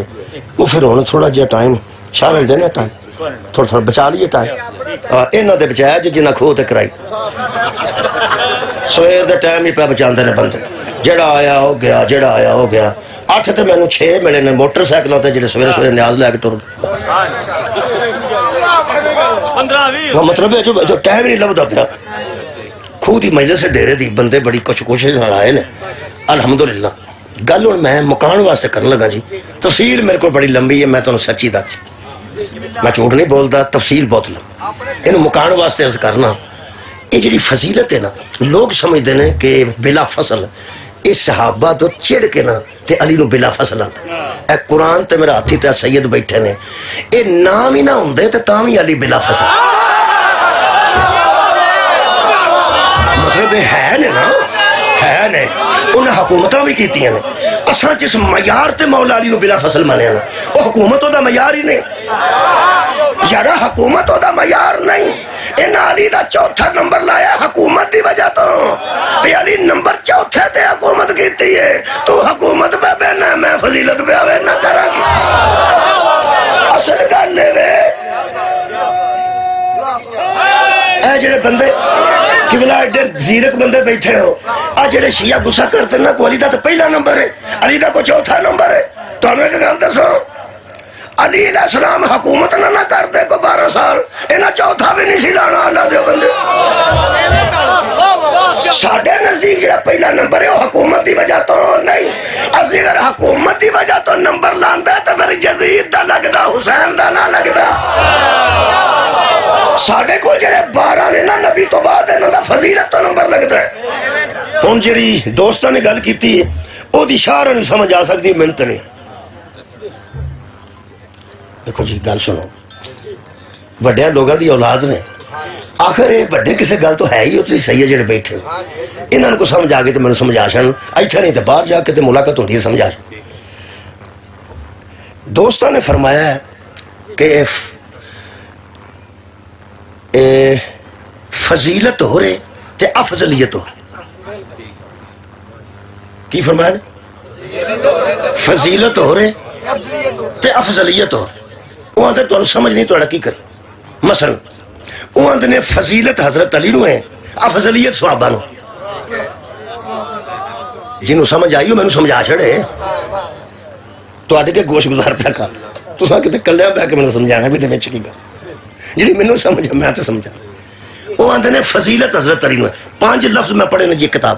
وہ پھر ہن تھوڑا جہا ٹائم شاہ مل دینا ٹائم تھوڑا تھوڑا بچا لیے ٹائم، انہاں دے بچایا جی جنہاں کھو تے کرائی، سویر دے ٹائم ہی پہ بچاندے نے بندے، جڑا آیا ہو گیا، جڑا آیا ہو گیا۔ 8 تے مینوں 6 ملے نے موٹر سائیکل تے جڑے سویرے سویرے نیاز لے کے ٹر گئے، مطلب ہے جو ٹائم نہیں لبدا پیا، کھو دی مجلس سے ڈیرے دی بندے بڑی کچھ کوشش نال آئے نے، الحمدللہ۔ گل ہوں میں مکان واسطے کرن لگا جی، تفصیل میرے کو بڑی لمبی ہے، میں تمہیں سچی دس، میں جھوٹ نہیں بولتا، تفصیل بہت لمبی، انہوں مکان واسطے عرض کرنا، یہ جڑی فضیلت ہے نا، لوگ سمجھتے ہیں کہ بلا فصل، اس صحابہ تو چڑ کے نا تے علی نو بلا فصل آتا، اے قرآن تے میرا ہاتھی تے سید بیٹھے نے، اے نام ہی نہ ہوندے تے تاں ہی علی بلا فصل، مطلب ہے نا، ہے نے انہیں حکومتاں بھی کیتی ہیں، اساں جس معیار تے مولا علی نو بلا فصل مانے نا، وہ حکومتوں دا معیار ہی نہیں، یارا حکومتوں دا معیار نہیں، ان علی دا چوتھا نمبر لایا حکومت دی وجہ تو، بھی علی نمبر چوتھے تے حکومت کیتی ہے، تو حکومت پہ بہنا میں فضیلت پہ آوے نہ کرا گی، اصل گل لے اے جڑے بندے قبلہ ایڈے زیرک بندے بیٹھے ہو، آج جڑے شیعہ غصہ کرتے نا کو علی دا تو پہلا نمبر ہے، علی دا کو چوتھا نمبر ہے، تو ہمیں کیا گل دسو، علی علیہ السلام حکومت نہ کر دے کو 12 سال، انہاں چوتھا بھی نہیں سی لانا اللہ دے بندے، ساڑھے نزدیک جڑا پہلا نمبر ہے وہ حکومت دی وجہ تو نہیں، اسی اگر حکومت دی وجہ تو نمبر لاندا ہے تو پھر یزید دا لگدا حسین دا نہ لگدا، ساڑھے کو جڑے 12 نے نا نبی تو بعد انہوں دا فضیلت تو نمبر لگتا ہے، ان جڑی دوستہ نے گل کیتی ہے وہ دی اشارہ نہیں سمجھ آ سکتی، منت نہیں، دیکھو جی گل سنو، بڑے لوگاں دی اولاد نے، آخر یہ بڑے کسے گل تو ہے ہی ہوتی صحیح ہے جڑے بیٹھے انہوں کو سمجھ آگے تو میں نے سمجھ آشن، ایتھا نہیں تو باہر جا کے تو ملاقات ہوتی ہے سمجھ آشن۔ دوستہ نے فرمایا ہے کہ فضیلت ہو رہے تے افضلیت ہو رہے، کی فرمایا نے؟ فضیلت ہو رہے تے افضلیت ہو رہے، وہ آتے تو سمجھ نہیں تو کی کرے، مثلا وہ آتے نے فضیلت حضرت علی نو ہے، افضلیت صحابہ نو، جنہوں سمجھ آئی ہو میں نے سمجھا چھڑے، تو آدھے کے گوش گزار پہ کر، تو ساں کہتے کلیا پہ کہ میں نے سمجھانا بھی دے میں چکی گا، جنہی میں نے سمجھا میں آتے سمجھا، وہ آتے نے فضیلت حضرت علی نو ہے، 5 لفظ میں پڑھے نا جی کتاب،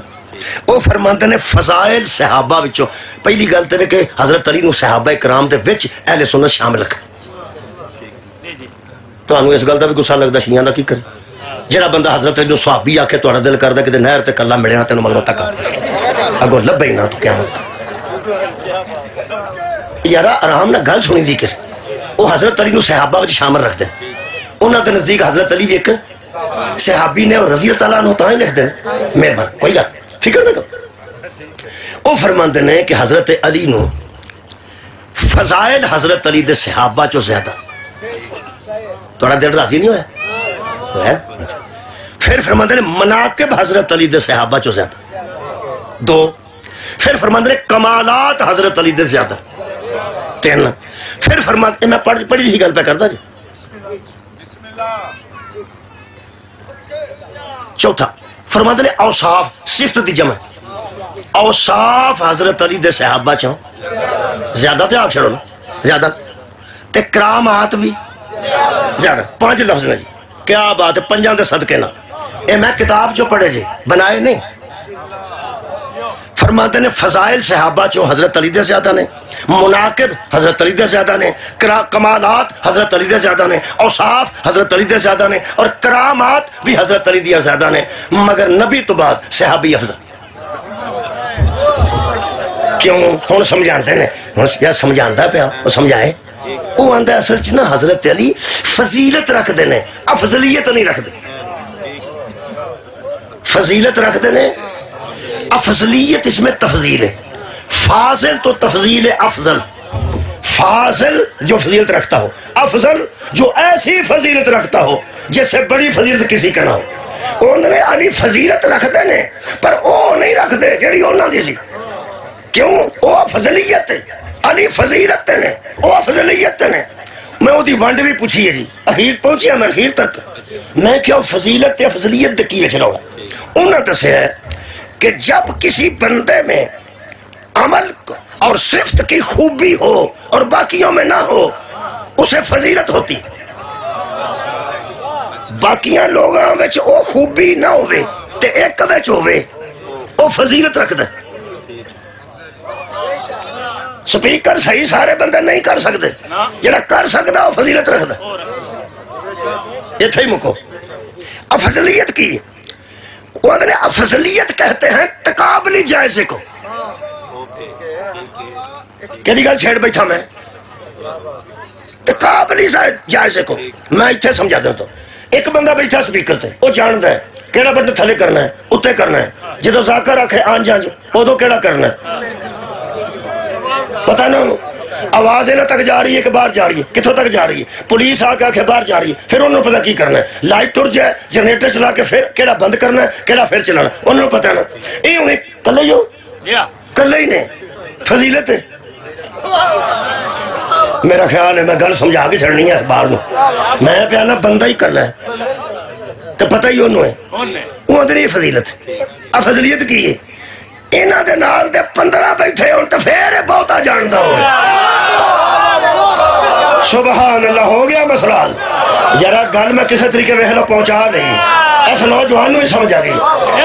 وہ فرماتے ہیں فضائل صحابہ وچوں، پہلی گلتے ہیں کہ حضرت علی نو صحابہ کرام دے وچ اہل سنت شامل رکھا، تو اس گل کا بھی گسا لگتا شیعہ کا کی کرے جہاں بندہ حضرت علی صحابی آ کے تھوڑا دل کرتا کہ نہر تے کلا ملے تینوں مگروں تک اگوں لبے نہ تو قیامت یار آرام نہ گل سنی دی کسی وہ حضرت علی نو صحابہ وچ شامل رکھ دیں انہوں کے نزدیک حضرت علی بھی ایک صحابی نے اور رضی اللہ تعالیٰ عنہ تاں ہی لکھ دیں مہربان کوئی گل فکر نہ کرو وہ فرماندے نے کہ حضرت علی نو فضائل حضرت علی دے صحابہ چو زیادہ تھوڑا دل راضی نہیں ہوا پھر فرماندے نے مناقب حضرت علی دے صحابہ چو زیادہ دو پھر فرماندے نے کمالات حضرت علی دے زیادہ تین پھر فرماندے میں پڑھی ہی گل پہ کرتا جی چوتھا فرماندے نے اوصاف صفت دی جمع اوصاف حضرت علی دے صحابہ چوں زیادہ تے آگ چھڑو نا زیادہ تے کرامات بھی زیادہ 5 لفظ نے جی کیا بات ہے 5 دے صدقے نا اے میں کتاب جو پڑھے جی بنائے نہیں فرماتے نے فضائل صحابہ جو حضرت علی دے زیادہ نے مناقب حضرت علی دے زیادہ نے کمالات حضرت علی دے زیادہ نے اوصاف حضرت علی دے زیادہ نے اور کرامات بھی حضرت علی دے زیادہ نے مگر نبی تو بعد صحابی افضل کیوں ہون سمجھانتے ہیں یا سمجھانتا پیا وہ سمجھائے وہ آندہ اصل چنا حضرت علی فضیلت رکھ دینے افضلیت نہیں رکھ دے فضیلت رکھ دینے افضلیت اس میں تفضیل ہے فاضل تو تفضیل افضل فاضل جو فضیلت رکھتا ہو افضل جو ایسی فضیلت رکھتا ہو جس سے بڑی فضیلت کسی کا نہ ہو انہوں نے علی فضیلت رکھ دینے پر وہ نہیں رکھ دے جڑی انہوں نے جی کیوں وہ فضلیت ہے علی فضیلت نے وہ فضلیت نے میں وہ دی ونڈ بھی پوچھی ہے جی اخیر پہنچیا میں اخیر تک میں کیا فضیلت یا فضلیت کی وچ رہا انہوں نے سے ہے کہ جب کسی بندے میں عمل اور صفت کی خوبی ہو اور باقیوں میں نہ ہو اسے فضیلت ہوتی باقیاں لوگاں وچ او خوبی نہ ہوئے تے ایک وچ ہوئے او فضیلت رکھ دے سپیکر صحیح سارے بندے نہیں کر سکتے جڑا کر سکتا وہ فضیلت رکھ دے یہ تھے مکو افضلیت کی وہ افضلیت کہتے ہیں تقابلی جائزے کو کہنی گل چھیڑ بیٹھا میں تقابلی جائزے کو میں اتھے سمجھا دوں تو ایک بندہ بیٹھا سپیکر تے وہ جاندہ ہے کیڑا بندہ تھلے کرنا ہے اتے کرنا ہے جدو ذاکر رکھے آنج آنج ادو کیڑا کرنا ہے پتہ نہ آواز نہ تک جا رہی ہے کہ باہر جا رہی ہے کتھوں تک جا رہی ہے پولیس آ کے باہر جا رہی ہے پھر انہوں نے پتہ کی کرنا ہے لائٹ ٹر جائے جنریٹر چلا کے پھر کیڑا بند کرنا ہے کیڑا پھر چلانا انہوں نے پتہ نا یہ انہیں کلے ہی ہو کلے ہی نے فضیلت ہے میرا خیال ہے میں گل سمجھا کے چھڑنی ہے اخبار میں میں پیانا بندہ ہی کرنا ہے تو پتہ ہی انہوں ہے وہ اندر یہ فضیلت ہے افضلیت کی ہے انہاں دے نال دے 15 بیٹھے ہوں تو پھر بہتا جاندہ ہو سبحان اللہ ہو گیا مسئلہ یارا گل میں کسی طریقے وحلہ پہنچا نہیں ایسا نوجوانوں ہی سمجھا گئی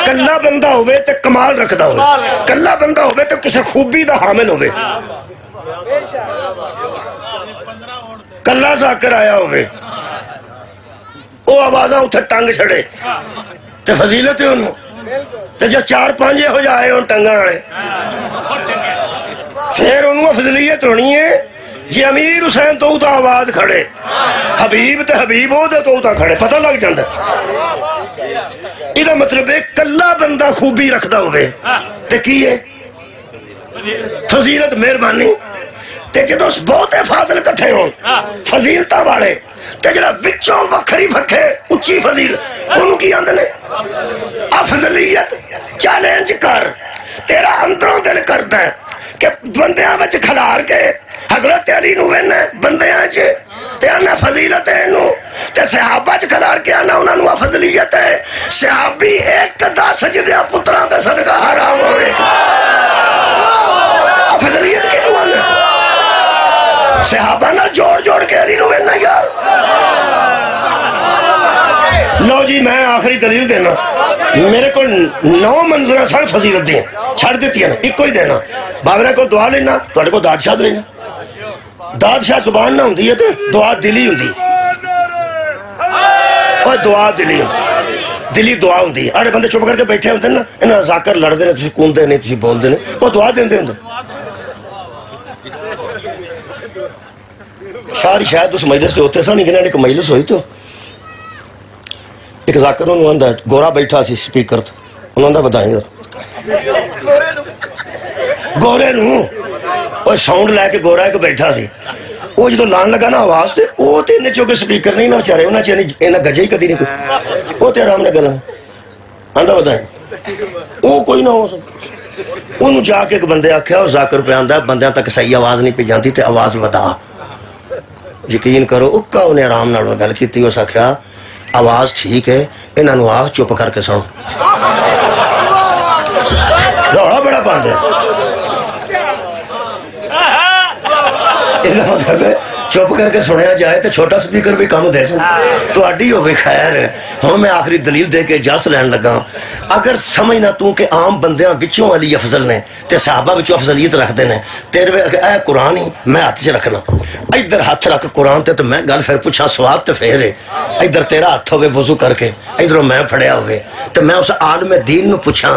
کلہ بندہ ہوئے تو کمال رکھدا ہوئے کلہ بندہ ہوئے تو کسی خوبی دا حامل ہوئے کلہ ذاکر آیا ہوئے وہ آوازہ اتھے ٹانگ چھڑے تو فضیلت ہے انہوں تو جو 4-5 ہو جائے ان ٹنگا رہے پھر انہوں فضلیت ہونی ہے جی امیر حسین تو تا آواز کھڑے حبیب تے حبیب ہو دے تو تا کھڑے پتہ لگ جاندہ ادھا مطلب ہے کلہ بندہ خوبی رکھدا ہوئے تے کیے فضیلت مہربانی تے جدو بہت فاضل کٹھے ہوں فضیلتہ والے تے جڑا وچوں وکھری بھکھے اچھی فضیل انہوں کی آندنے افضلیت چیلنج کر تیرا اندروں دل کرتا ہے کہ بندیاں وچ کھلار کے حضرت علی نو وینا بندیاں چ تے انا فضیلت ہے انہوں تے صحابہ چ کھلار کے انا انہوں نے فضلیت ہے صحابی ایک دا سجدیاں پتران تے صدقہ حرام ہوئے فضلیت کی نوان ہے صحابہ نہ جوڑ کے علی نو وینا یار لو جی میں آخری دلیل دینا میرے کو 9 منظرہ سارے فضیلت دیں چھڑ دیتی ہے نا ایک کوئی دینا باغرہ کو دعا لینا تو کو دادشاہ لینا دادشاہ زبان نہ ہوں دی ہے تو دعا دلی ہوں دی اور دعا دلی دعا ہوندی ہے. آڑے بندے چپ کر کے بیٹھے ہوندے نا, انہاں ذاکر لڑدے نے, تسی کوندے نہیں, تسی بولدے نے, وہ دعا دیندے ہوندے. ساری شاید اس مجلس کے ہوتے سا نہیں, کہ ایک مجلس ہوئی تو ایک ذاکر انہوں آندہ گورا بیٹھا سی سپیکر تو انہوں آندہ بدائیں گورے نو اور ساؤنڈ لائے کے گورا ایک بیٹھا سی. وہ جو لان لگا نا آواز تے وہ تے انہیں چونکہ سپیکر نہیں نا چارے انہیں چاہے انہیں گجے ہی کدی نہیں کوئی, وہ تے آرام نے گلا آندہ بدائیں وہ کوئی نہ ہو سکتا. انہوں جا کے ایک بندے آکھیا اور ذاکر پہ آندہ بندیاں تک صحیح آواز نہیں پہ جانتی تے آواز ودا. یقین کرو اکا انہیں آرام نہ گل کی تھی. اس آکھیا آواز ٹھیک ہے, انہوں نے آگ چپ کر کے سن. روڑا بڑا باندھے انہوں مطلب ہے چپ کر کے سنیا جائے تو چھوٹا سپیکر بھی کام دے جائے تو آڈی ہو بھی خیر. ہوں میں آخری دلیل دے کے اجازت لین لگا. اگر سمجھنا تو کہ عام بندیاں بچوں علی افضل نے تے صحابہ بچوں افضلیت رکھ دینے تیرے اے قرآن ہی میں ہاتھ سے رکھنا, ادھر ہاتھ رکھ قرآن تے تو میں گل پھر پوچھا سواب تے پھر ہے. ادھر تیرا ہاتھ ہوئے وضو کر کے ادھروں میں پھڑیا ہوئے تو میں اس عالم دین نو پوچھا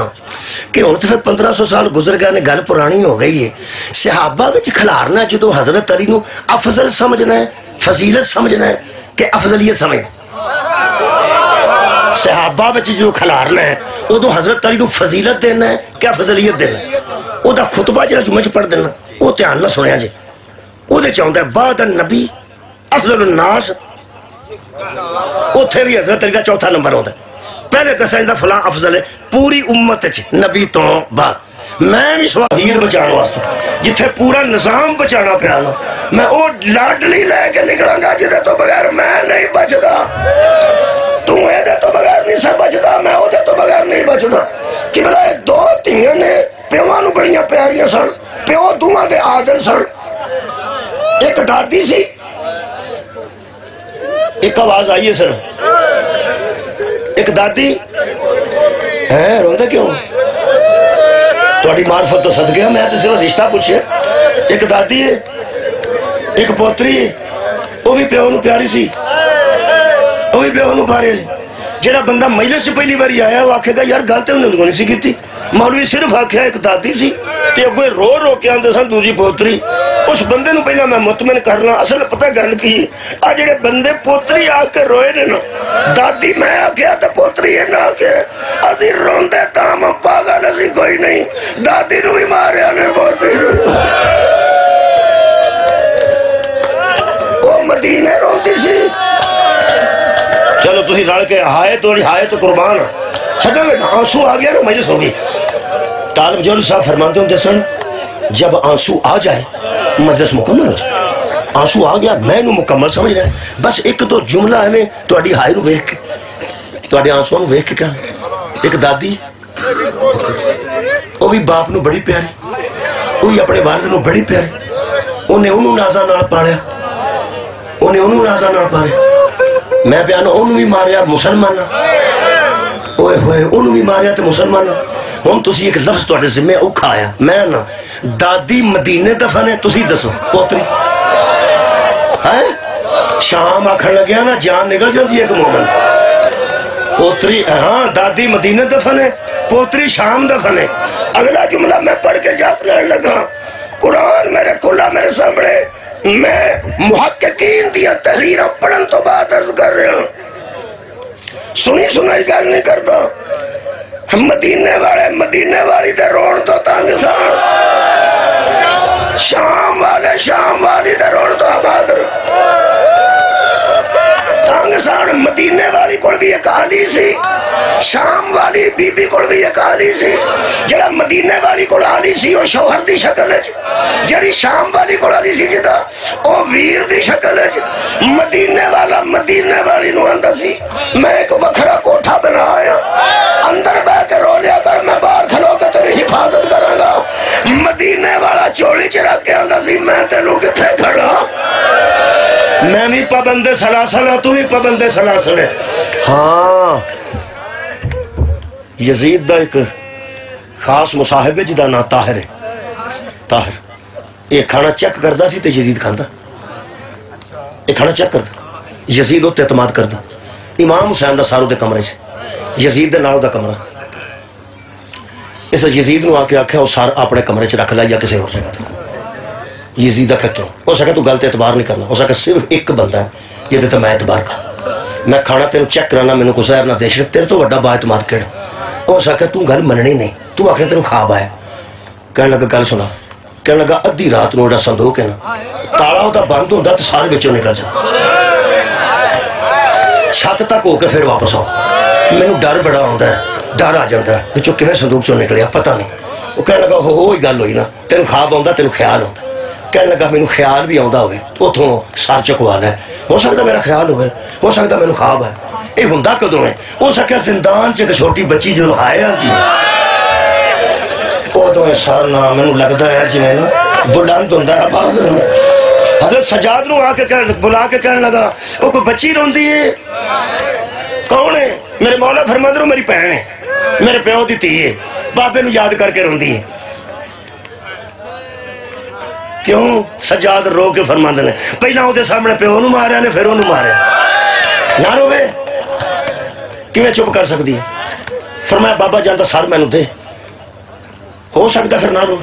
کہ ہوں تو پھر 1500 سال گزر گئے نے, گل پرانی ہو گئی ہے. صحابہ وچ کھلارنا جدو حضرت علی نو افضل سمجھنا ہے, فضیلت سمجھنا ہے کہ افضلیت سمجھنا. صحابہ وچ جو کھلارنا ہے وہ تو حضرت علی نو فضیلت دینا ہے کہ افضلیت دینا ہے. وہ دا خطبہ جڑا جمعہ چ پڑھ دینا وہ دھیان نہ سنیا جی. وہ دے چاہتا ہے بعد النبی افضل الناس, اتھے بھی حضرت علی کا چوتھا نمبر ہوتا ہے. پہلے تو سجدہ فلاں افضل ہے پوری امت نبی تو بعد. میں بھی سواہیر بچانا واسطے جتھے پورا نظام بچانا پیانا میں وہ لاڈلی لے کے نکلاں گا جدے تو بغیر میں نہیں بچدا. تو دے تو بغیر نہیں سا بچدا, میں وہ دے تو بغیر نہیں بچدا. کہ بلا دو تیاں نے پیواں نو بڑیاں پیاریاں سن, پیو دوواں دے عادل سن. ایک دادی سی, ایک آواز آئی ہے سر, ایک دادی ہے روندے کیوں تھوڑی معرفت تو صدقے ہوں, میں تو صرف رشتہ پوچھے. ایک دادی ہے ایک پوتری ہے, وہ بھی پیو نو پیاری سی, وہ بھی پیو نو پیاری سی. جڑا بندہ مجلس سے پہلی باری آیا وہ آکھے گا یار گل تے انہوں نے نہیں سی کیتی. مولوی صرف آکھیا ایک دادی سی تے اگوے رو رو کے آندے سن دوجی پوتری. اس بندے نو پہلا میں مطمئن کرنا اصل پتہ گل کی آ جڑے بندے پوتری آ کے روئے نے نا, دادی میں آکھیا تے پوتری ہے نہ آکھیا اسی روندے تام پاگل اسی کوئی نہیں, دادی نو ہی ماریا نے پوتری نو. وہ مدینے روندی سی. چلو تسی رل کے ہائے تو قربان چھٹا لگا آنسو آ گیا نا مجلس ہوگی. طالب جوہری صاحب فرماتے ہوں سن جب آنسو آ جائے مجلس مکمل ہو جائے. آنسو آ گیا میں نو مکمل سمجھ رہا, بس ایک تو جملہ ہے میں تواڈی ہائے نو ویکھ کے تواڈے آنسو نو ویکھ کے کہنا. ایک دادی وہ بھی باپ نو بڑی پیاری, وہ بھی اپنے والد نو بڑی پیاری, انہیں انہوں نازا نال پاڑیا, انہیں انہوں نازا نال پاڑیا. میں پیانا انہوں بھی ماریا مسلمان, اوے ہوئے انہوں بھی ماریا تے مسلمان. ہم تسی ایک لفظ تو ذمہ اوکھا آیا میں نا دادی مدینے دفن ہے تسی دسو پوتری ہے شام آکھن لگیا نا جان نکل جاتی ہے ایک مومن. پوتری ہاں دادی مدینے دفن ہے پوتری شام دفن ہے. اگلا جملہ میں پڑھ کے جات لین لگا, قرآن میرے کھلا میرے سامنے, میں محققین دیا تحریرہ پڑھن تو بعد عرض کر رہا ہوں, سنی سنائی گل نہیں کرتا. مدینے والی دے رون تو تنگ سان, شام والی دے رون تو آبادر تنگ سان. مدینے والی کوئی بھی ایک حالی سی, شام والی بی بی کوئی بھی ایک حالی سی. جڑا مدینے والی کوئی حالی سی وہ شوہر دی شکل ہے, جڑی شام والی کوئی حالی سی جدا وہ ویر دی شکل ہے. مدینے والا مدینے والی نو آندا سی میں ایک وکھرا کوٹھا بنا آیا, اندر بہ کے رو لیا کر میں باہر کھلو کے تیری حفاظت کروں گا. مدینے والا چولی چ رکھ کے آندا سی میں تینوں کتھے کھڑا, میں بھی پابند سلاسل ہوں تو بھی پابند سلاسل ہے. ہاں یزید دا ایک خاص مصاحب ہے جدا نا طاہر ہے. طاہر یہ کھانا چیک کردا سی تے یزید کھاندا, یہ کھانا چیک کردا, یزید ات اعتماد کردا. امام حسین دا سارو دے کمرے سے یزید دے نال دا کمرہ اس یزید نو آ کے آکھیا وہ سار اپنے کمرے چ رکھ لا یا کسی اور جگہ تے یزید آکھیا کیوں ہو سکے تو گل تے اعتبار نہیں کرنا ہو سکے صرف ایک بندہ ہے یہ تے میں اعتبار کر میں کھانا تینوں چیک کرانا مینوں کوئی زہر نہ دے چھڑ تیرے تو بڑا با اعتماد کیڑا ہو سکے تو گل مننی نہیں تو آخر تینوں خواب آیا کہنے لگا گل سنا کہنے لگا ادھی رات نو جڑا صندوق ہے نا تالا وہ بند ہوتا تو سارے بچوں نکل جا چھت تک ہو کے پھر واپس آؤ مینوں ڈر بڑا آتا ہے ڈر آ جاتا ہے بچوں کیویں صندوق چوں نکلیا پتہ نہیں وہ کہنے لگا وہی گل ہوئی نا تینوں خواب آتا تینوں خیال آتا کہنے لگا مینوں خیال بھی آتا ہوئے اتوں سر چکوا لے ہو سکتا میرا خیال ہوئے ہو سکتا مینوں خواب ہے یہ ہوں کدوں ہے ہو سکیا زندان چ ایک چھوٹی بچی جو آئے آتی ادو سر نہ مینوں لگتا ہے جی نا بلند ہوں آباد حضرت سجاد نو آ کے بلا کے کہنے لگا وہ کوئی بچی روندی ہے کون ہے میرے مولا فرماندے رو میری بہن ہے میرے پیو دی تھی ہے بابے نو یاد کر کے روندی ہے کیوں سجاد رو کے فرماندے نے پہلا وہ سامنے پیو نو ماریا نے پھر انہوں ماریا نہ روے کیویں چپ کر سکتی ہے فرمایا بابا جانتا سر مینوں دے ہو سکتا پھر نہ رو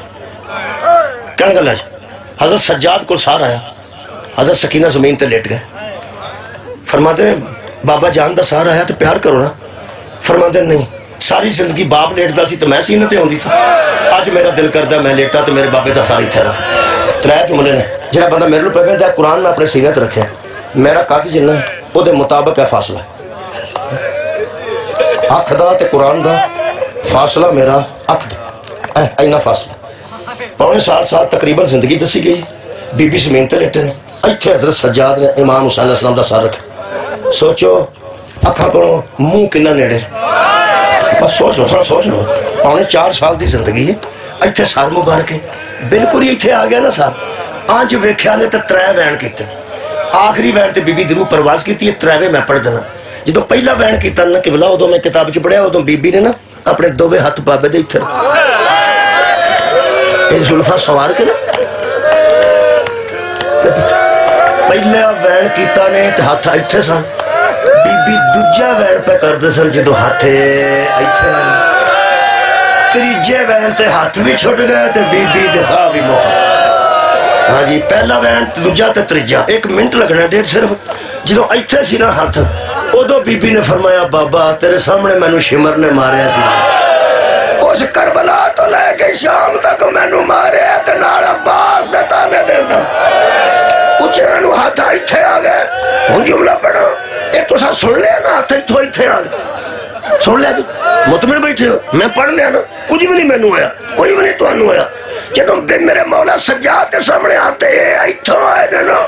کہنے گا حضرت سجاد کو سار آیا حضرت سکینہ زمین تے لیٹ گئے فرماتے ہیں بابا جان دا سار آیا تو پیار کرو نا فرماتے ہیں نہیں ساری زندگی باپ لیٹتا سی تو میں سینے تے ہوندی سی آج میرا دل کردا میں لیٹا تو میرے بابے دا سار اتھے رکھ ترے جملے نے جڑا بندہ میرے لو پہ ہے قرآن میں اپنے سینے تے رکھے میرا قد جنہ ہے وہ دے مطابق ہے فاصلہ اکھ دا تے قرآن دا فاصلہ میرا اکھ دا اینا فاصلہ پونے 60 سال تقریباً زندگی دسی گئی بی بی زمین تے لیٹے نے ایتھے حضرت سجاد نے امام حسین علیہ السلام دا سر رکھا سوچو اکھاں کو منہ کنا نیڑے بس سوچ لو پونے 4 سال دی زندگی ہے ایتھے سر مبارک ہے بالکل ہی ایتھے آ گیا نا سر آنچ ویکھیا نے تے 3 وین کیتے آخری وین تے بی بی درو پرواز کیتی ہے 3 میں پڑھ دینا جدو پہلا وین کیتا نا قبلہ ادو میں کتاب چ پڑھیا ادو بی بی نے نا اپنے دوویں ہاتھ بابے دے ایتھے زلفا سوار کے نا پہلا وین کیتا نے ہاتھ ایتھے سن بی بی دوجا وین پہ کردے سن جدو ہاتھ ایتھے تیجے وین تے ہاتھ بھی چھٹ گئے تے بی بی دکھا بھی موقع ہاں جی پہلا وین دوجا تے تیجا 1 منٹ لگنا 1.5 صرف جدو ایتھے سی نا ہاتھ ادو بی بی نے فرمایا بابا تیرے سامنے مینوں شمر نے ماریا سی اس کربلا تو لے کے شام تک مینوں ماریا تے نال عباس دے تانے دینا اچھے نو ہاتھ ایتھے آ گئے ہن جملہ پڑھو اے تساں سن لیا نا ہاتھ ایتھے آ گئے سن لیا جی مطمئن بیٹھے ہو میں پڑھ لیا نا کچھ بھی نہیں مینوں ہویا کوئی بھی نہیں تانوں ہویا جدوں میرے مولا سجاد کے سامنے آتے ایتھوں آئے نا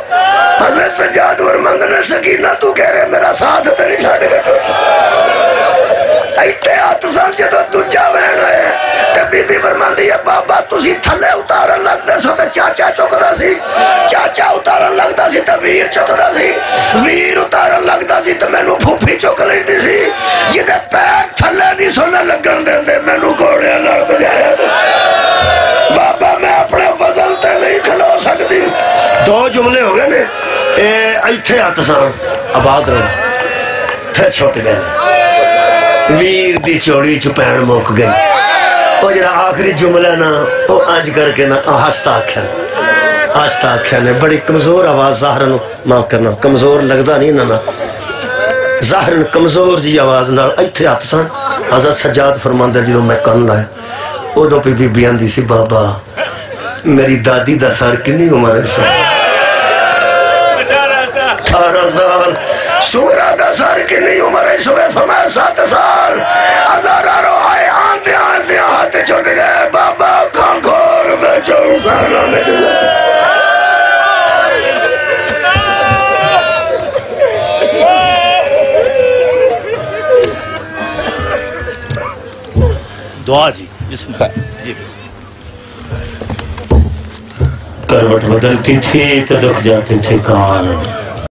حضرت سجاد اور منگنے سکینہ تو کہہ رہے میرا ساتھ تے نہیں چھڈ کے تو ایتھے ہاتھ سن جدوں دوجا وین ہوئے تے بی بی فرماندی ہے بابا تسی تھلے اتارن لگدے سو تے چاچا چکدا سی چاچا اتارن لگدا سی تے ویر چکدا سی ویر اتارن لگدا سی تے مینوں پھوپھی چک لیندی سی جدے پیر تھلے نہیں سونے لگن دیندے مینوں گھوڑیاں نال بجایا بابا میں اپنے وزن تے نہیں کھلو سکتی 2 جملے ہو گئے نے اے ایتھے ہاتھ سن آباد رہو پھر چھوٹ گئے ویر دی چوڑی چ پین مک گئی وہ جڑا آخری جملہ نا وہ اج کر کے نا ہستا آکھیا نے بڑی کمزور آواز ظاہرن معاف کرنا کمزور لگدا نہیں نا ظاہرن کمزور جی آواز نال ایتھے ہاتھ سن حضرت سجاد فرماندے جدوں میں کن لایا ادو پہ بی بی آندی سی بابا میری دادی دا سر کنی عمر ہے سر 18 سال سورا دا سر کنی عمر ہے سوے فرمایا 7 سال ہزارہ روحائے آندے آندے ہاتھ چھوٹ گئے بابا کھانکھور میں 4 سالوں میں جلے دعا جی جی کروٹ بدلتی تھی تو دکھ جاتے تھے کان